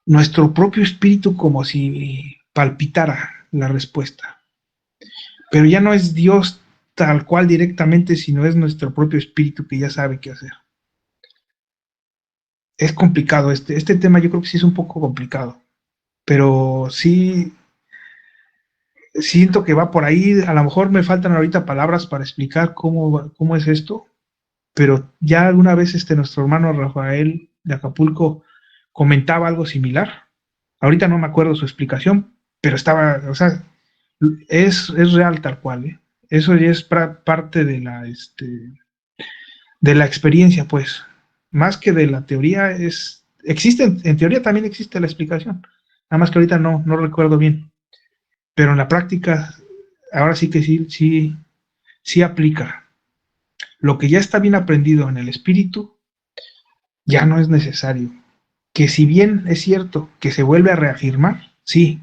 A: nuestro propio espíritu como si palpitara la respuesta. Pero ya no es Dios tal cual directamente, sino es nuestro propio espíritu que ya sabe qué hacer. Es complicado este tema, yo creo que sí es un poco complicado, pero sí siento que va por ahí. A lo mejor me faltan ahorita palabras para explicar cómo es esto, pero ya alguna vez nuestro hermano Rafael de Acapulco comentaba algo similar. Ahorita no me acuerdo su explicación, pero estaba, o sea, es real tal cual, ¿eh? Eso ya es parte de la experiencia, pues, más que de la teoría, existe, en teoría también existe la explicación, nada más que ahorita no recuerdo bien, pero en la práctica, ahora sí que sí aplica. lo que ya está bien aprendido en el espíritu ya no es necesario. Que si bien es cierto que se vuelve a reafirmar, sí,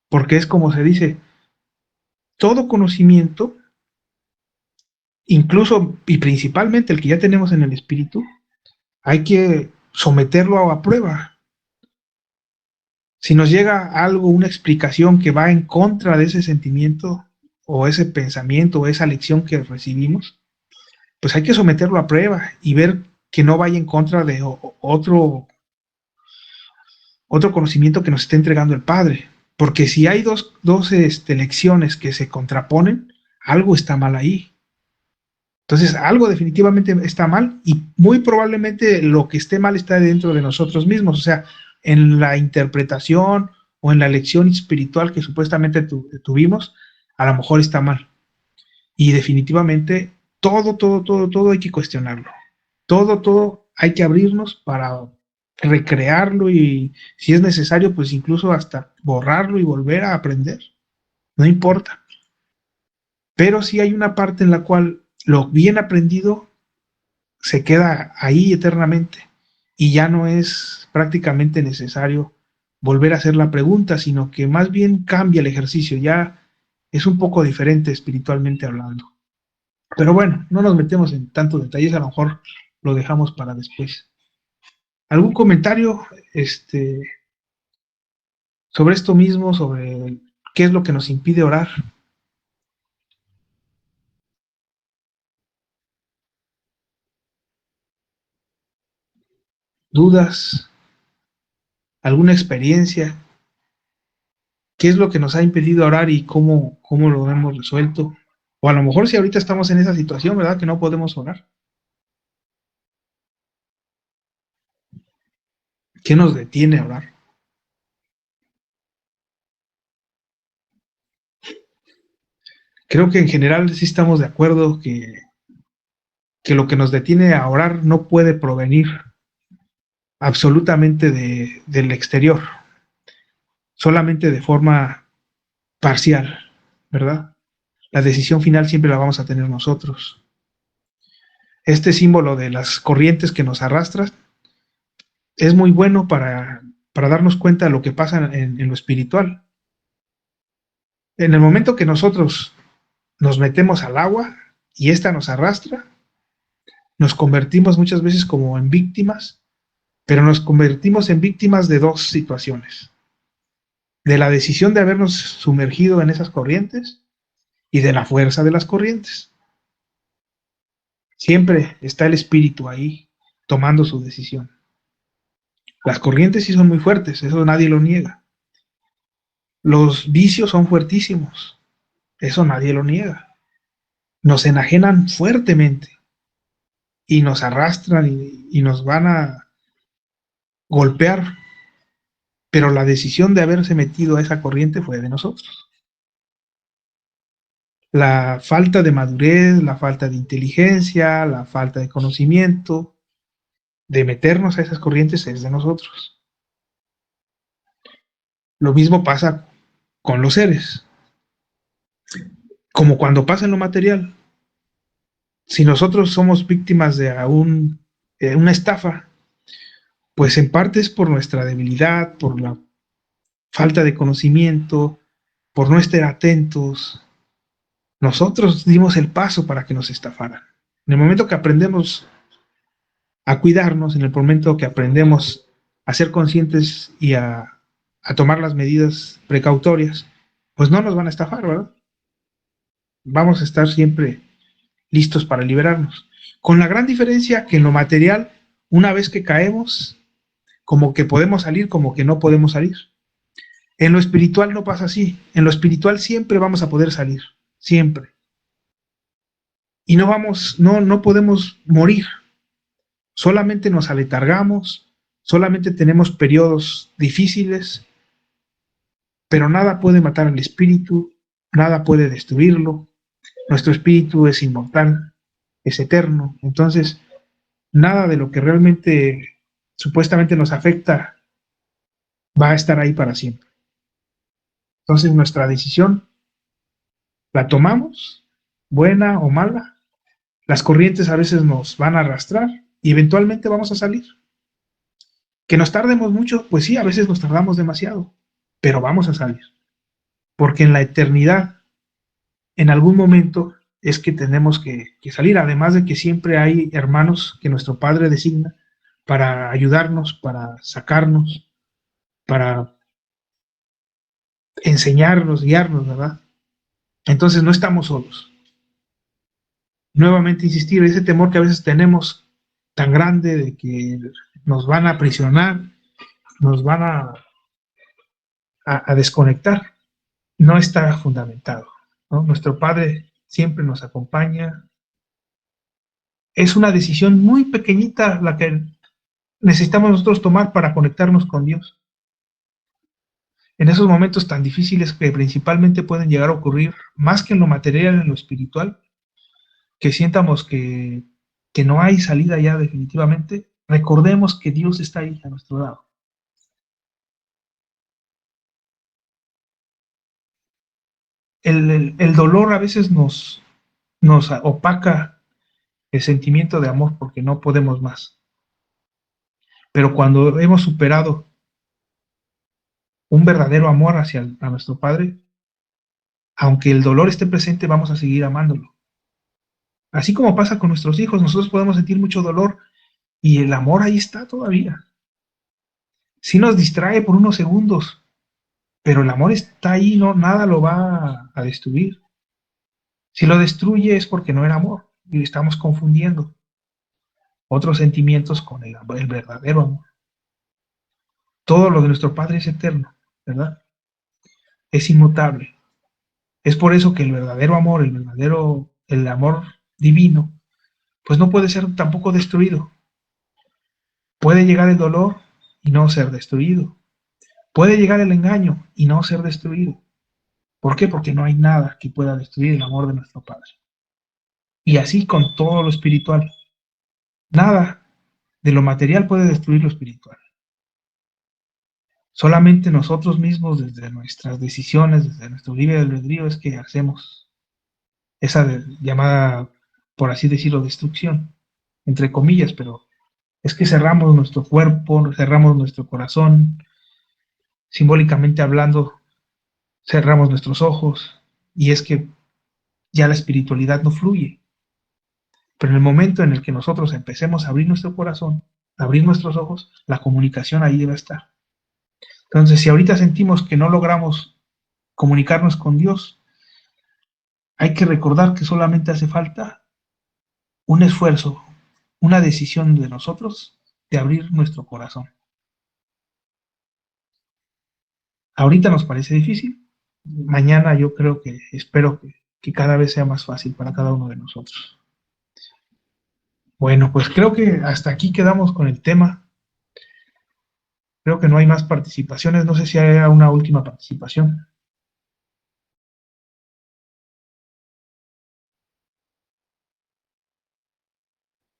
A: porque es como se dice, todo conocimiento, incluso y principalmente el que ya tenemos en el espíritu, hay que someterlo a prueba. Si nos llega algo, una explicación que va en contra de ese sentimiento o ese pensamiento o esa lección que recibimos, pues hay que someterlo a prueba y ver que no vaya en contra de otro conocimiento que nos esté entregando el Padre. Porque si hay dos lecciones que se contraponen, algo está mal ahí. Entonces, algo definitivamente está mal y muy probablemente lo que esté mal está dentro de nosotros mismos, o sea, en la interpretación o en la lección espiritual que supuestamente tuvimos, a lo mejor está mal. Y definitivamente todo hay que cuestionarlo. Todo hay que abrirnos para recrearlo y si es necesario, pues incluso hasta borrarlo y volver a aprender. No importa. Pero sí hay una parte en la cual lo bien aprendido se queda ahí eternamente y ya no es prácticamente necesario volver a hacer la pregunta, sino que más bien cambia el ejercicio, ya es un poco diferente espiritualmente hablando. Pero bueno, no nos metemos en tantos detalles, a lo mejor lo dejamos para después. ¿Algún comentario sobre esto mismo, sobre qué es lo que nos impide orar? ¿Dudas? ¿Alguna experiencia? ¿Qué es lo que nos ha impedido orar y cómo lo hemos resuelto? O a lo mejor si ahorita estamos en esa situación, ¿verdad? Que no podemos orar. ¿Qué nos detiene a orar? Creo que en general sí estamos de acuerdo que lo que nos detiene a orar no puede provenir absolutamente del exterior, solamente de forma parcial, ¿verdad? La decisión final siempre la vamos a tener nosotros. Este símbolo de las corrientes que nos arrastran es muy bueno para darnos cuenta de lo que pasa en lo espiritual. En el momento que nosotros nos metemos al agua y ésta nos arrastra, nos convertimos muchas veces como en víctimas, pero nos convertimos en víctimas de dos situaciones. De la decisión de habernos sumergido en esas corrientes y de la fuerza de las corrientes. Siempre está el espíritu ahí tomando su decisión. Las corrientes sí son muy fuertes, eso nadie lo niega. Los vicios son fuertísimos, eso nadie lo niega. Nos enajenan fuertemente y nos arrastran y nos van a golpear, pero la decisión de haberse metido a esa corriente fue de nosotros. La falta de madurez, la falta de inteligencia, la falta de conocimiento, de meternos a esas corrientes es de nosotros. Lo mismo pasa con los seres, como cuando pasa en lo material. Si nosotros somos víctimas de una estafa, pues en parte es por nuestra debilidad, por la falta de conocimiento, por no estar atentos. Nosotros dimos el paso para que nos estafaran. En el momento que aprendemos a cuidarnos, en el momento que aprendemos a ser conscientes y a tomar las medidas precautorias, pues no nos van a estafar, ¿verdad? Vamos a estar siempre listos para liberarnos. Con la gran diferencia que en lo material, una vez que caemos, como que podemos salir, como que no podemos salir. En lo espiritual no pasa así. En lo espiritual siempre vamos a poder salir, siempre. Y no podemos morir. Solamente nos aletargamos, solamente tenemos periodos difíciles, pero nada puede matar al espíritu, nada puede destruirlo. Nuestro espíritu es inmortal, es eterno. Entonces, nada de lo que realmente supuestamente nos afecta va a estar ahí para siempre. Entonces, nuestra decisión la tomamos, buena o mala, Las corrientes a veces nos van a arrastrar y eventualmente vamos a salir. Que nos tardemos mucho, pues sí, a veces nos tardamos demasiado, pero vamos a salir. Porque en la eternidad, en algún momento, es que tenemos que salir, además de que siempre hay hermanos que nuestro Padre designa para ayudarnos, para sacarnos, para enseñarnos, guiarnos, ¿verdad? Entonces no estamos solos. Nuevamente insistir, ese temor que a veces tenemos tan grande de que nos van a aprisionar, nos van a desconectar, no está fundamentado, ¿no? Nuestro Padre siempre nos acompaña. Es una decisión muy pequeñita la que necesitamos nosotros tomar para conectarnos con Dios. En esos momentos tan difíciles que principalmente pueden llegar a ocurrir, más que en lo material, en lo espiritual, que sientamos que no hay salida ya definitivamente, recordemos que Dios está ahí a nuestro lado. El dolor a veces nos opaca el sentimiento de amor porque no podemos más. Pero cuando hemos superado un verdadero amor a nuestro Padre, aunque el dolor esté presente, vamos a seguir amándolo. Así como pasa con nuestros hijos, nosotros podemos sentir mucho dolor y el amor ahí está todavía. Sí nos distrae por unos segundos, pero el amor está ahí, no, nada lo va a destruir. Si lo destruye es porque no era amor y estamos confundiendo otros sentimientos con el verdadero amor. Todo lo de nuestro Padre es eterno, ¿verdad? Es inmutable. Es por eso que el verdadero amor, el amor divino, pues no puede ser tampoco destruido. Puede llegar el dolor y no ser destruido. Puede llegar el engaño y no ser destruido. ¿Por qué? Porque no hay nada que pueda destruir el amor de nuestro Padre. Y así con todo lo espiritual. Nada de lo material puede destruir lo espiritual. Solamente nosotros mismos, desde nuestras decisiones, desde nuestro libre albedrío, es que hacemos esa llamada, por así decirlo, destrucción, entre comillas, pero es que cerramos nuestro cuerpo, cerramos nuestro corazón, simbólicamente hablando, cerramos nuestros ojos, y es que ya la espiritualidad no fluye. Pero en el momento en el que nosotros empecemos a abrir nuestro corazón, a abrir nuestros ojos, la comunicación ahí debe estar. Entonces, si ahorita sentimos que no logramos comunicarnos con Dios, hay que recordar que solamente hace falta un esfuerzo, una decisión de nosotros de abrir nuestro corazón. Ahorita nos parece difícil, mañana yo creo espero que cada vez sea más fácil para cada uno de nosotros. Bueno, pues creo que hasta aquí quedamos con el tema. Creo que no hay más participaciones, no sé si hay una última participación.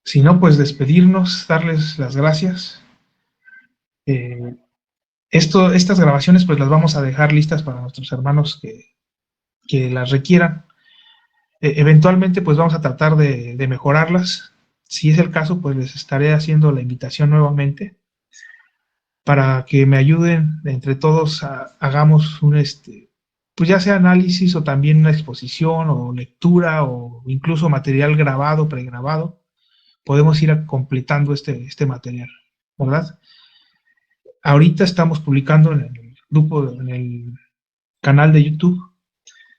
A: Si no, pues despedirnos, darles las gracias. Estas grabaciones pues las vamos a dejar listas para nuestros hermanos que las requieran. Eventualmente pues vamos a tratar de mejorarlas. Si es el caso, pues les estaré haciendo la invitación nuevamente para que me ayuden entre todos, hagamos pues ya sea análisis o también una exposición o lectura o incluso material grabado, pregrabado. Podemos ir completando este material, ¿verdad? Ahorita estamos publicando en el grupo, en el canal de YouTube,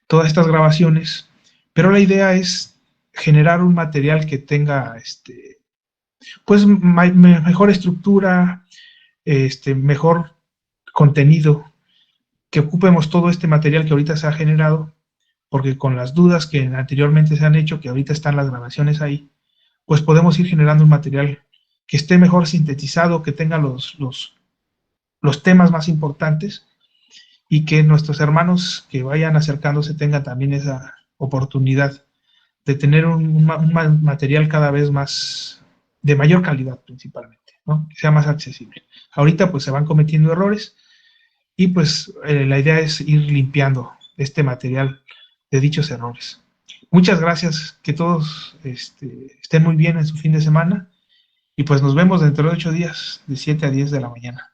A: todas estas grabaciones, pero la idea es generar un material que tenga, pues, mejor estructura, mejor contenido, que ocupemos todo este material que ahorita se ha generado, porque con las dudas que anteriormente se han hecho, que ahorita están las grabaciones ahí, pues podemos ir generando un material que esté mejor sintetizado, que tenga los temas más importantes y que nuestros hermanos que vayan acercándose tengan también esa oportunidad de tener un material cada vez más de mayor calidad principalmente, ¿no? Que sea más accesible. Ahorita pues se van cometiendo errores y pues la idea es ir limpiando este material de dichos errores. Muchas gracias, que todos estén muy bien en su fin de semana y pues nos vemos dentro de 8 días, de 7 a 10 de la mañana.